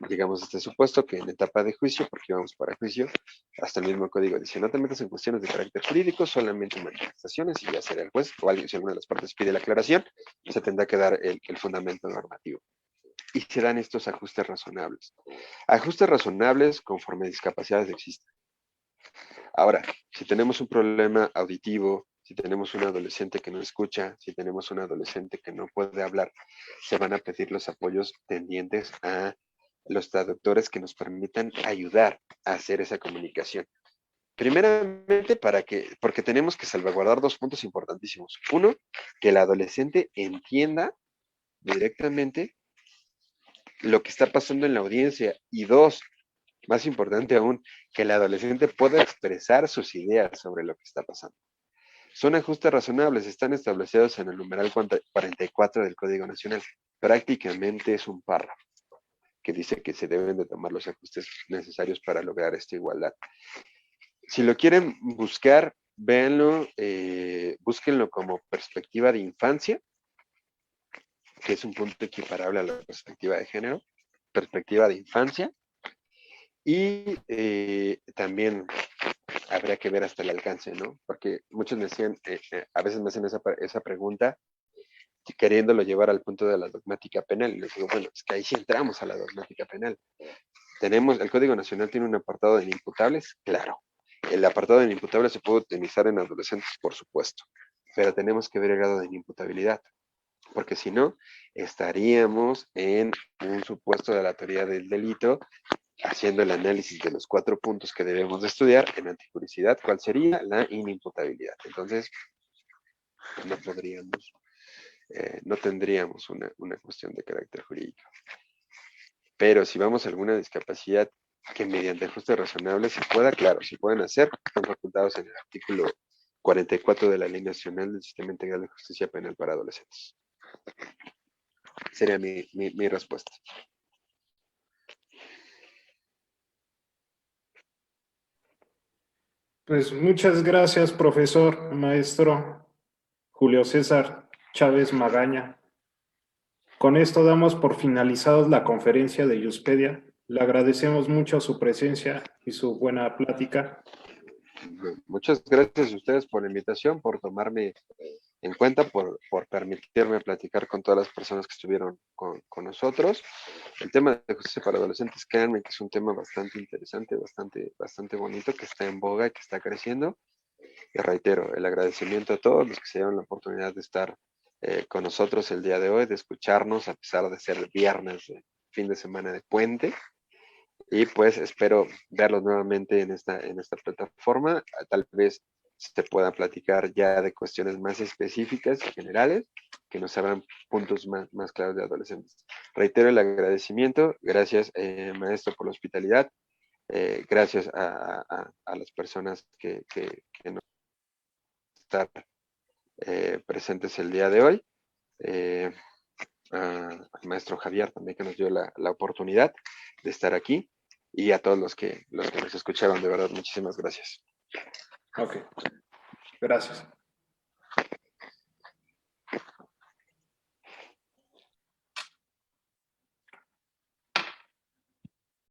llegamos a este supuesto que en etapa de juicio, porque vamos para juicio, hasta el mismo código dice, no te metas en cuestiones de carácter jurídico, solamente manifestaciones, y ya será el juez o alguien, si alguna de las partes pide la aclaración, se tendrá que dar el fundamento normativo. Y se dan estos ajustes razonables. Ajustes razonables conforme discapacidades existen. Ahora, si tenemos un problema auditivo, si tenemos un adolescente que no escucha, si tenemos un adolescente que no puede hablar, se van a pedir los apoyos tendientes a los traductores que nos permitan ayudar a hacer esa comunicación. Primeramente, porque tenemos que salvaguardar 2 puntos importantísimos. Uno, que el adolescente entienda directamente lo que está pasando en la audiencia. Y 2, Más importante aún, que el adolescente pueda expresar sus ideas sobre lo que está pasando. Son ajustes razonables, están establecidos en el numeral 44 del Código Nacional. Prácticamente es un párrafo que dice que se deben de tomar los ajustes necesarios para lograr esta igualdad. Si lo quieren buscar, véanlo, búsquenlo como perspectiva de infancia, que es un punto equiparable a la perspectiva de género, perspectiva de infancia, y también habría que ver hasta el alcance, ¿no? Porque muchos me decían, a veces me hacen esa pregunta, queriéndolo llevar al punto de la dogmática penal, y les digo, bueno, es que ahí sí entramos a la dogmática penal. El Código Nacional tiene un apartado de inimputables, claro. El apartado de inimputables se puede utilizar en adolescentes, por supuesto, pero tenemos que ver el grado de inimputabilidad, porque si no, estaríamos en un supuesto de la teoría del delito, haciendo el análisis de los 4 puntos que debemos de estudiar en antijuricidad, ¿cuál sería? La inimputabilidad. Entonces, no podríamos, no tendríamos una cuestión de carácter jurídico. Pero si vamos a alguna discapacidad que mediante ajustes razonables se pueda, claro, se pueden hacer, están facultados en el artículo 44 de la Ley Nacional del Sistema Integral de Justicia Penal para Adolescentes. Sería mi respuesta. Pues muchas gracias, profesor, maestro Julio César Chávez Magaña. Con esto damos por finalizados la conferencia de Iuspedia. Le agradecemos mucho su presencia y su buena plática. Muchas gracias a ustedes por la invitación, por tomarme en cuenta, por permitirme platicar con todas las personas que estuvieron con nosotros. El tema de justicia para adolescentes, créanme que es un tema bastante interesante, bastante bonito, que está en boga y que está creciendo. Y reitero, el agradecimiento a todos los que se dieron la oportunidad de estar con nosotros el día de hoy, de escucharnos, a pesar de ser el viernes, fin de semana de puente. Y pues espero verlos nuevamente en esta plataforma. Tal vez se puedan platicar ya de cuestiones más específicas y generales, que nos abran puntos más claros de adolescentes. Reitero el agradecimiento. Gracias, maestro, por la hospitalidad. Gracias a las personas que nos están presentes el día de hoy. Al maestro Javier también, que nos dio la oportunidad de estar aquí, y a todos los que nos escucharon, de verdad, muchísimas gracias. Ok, gracias.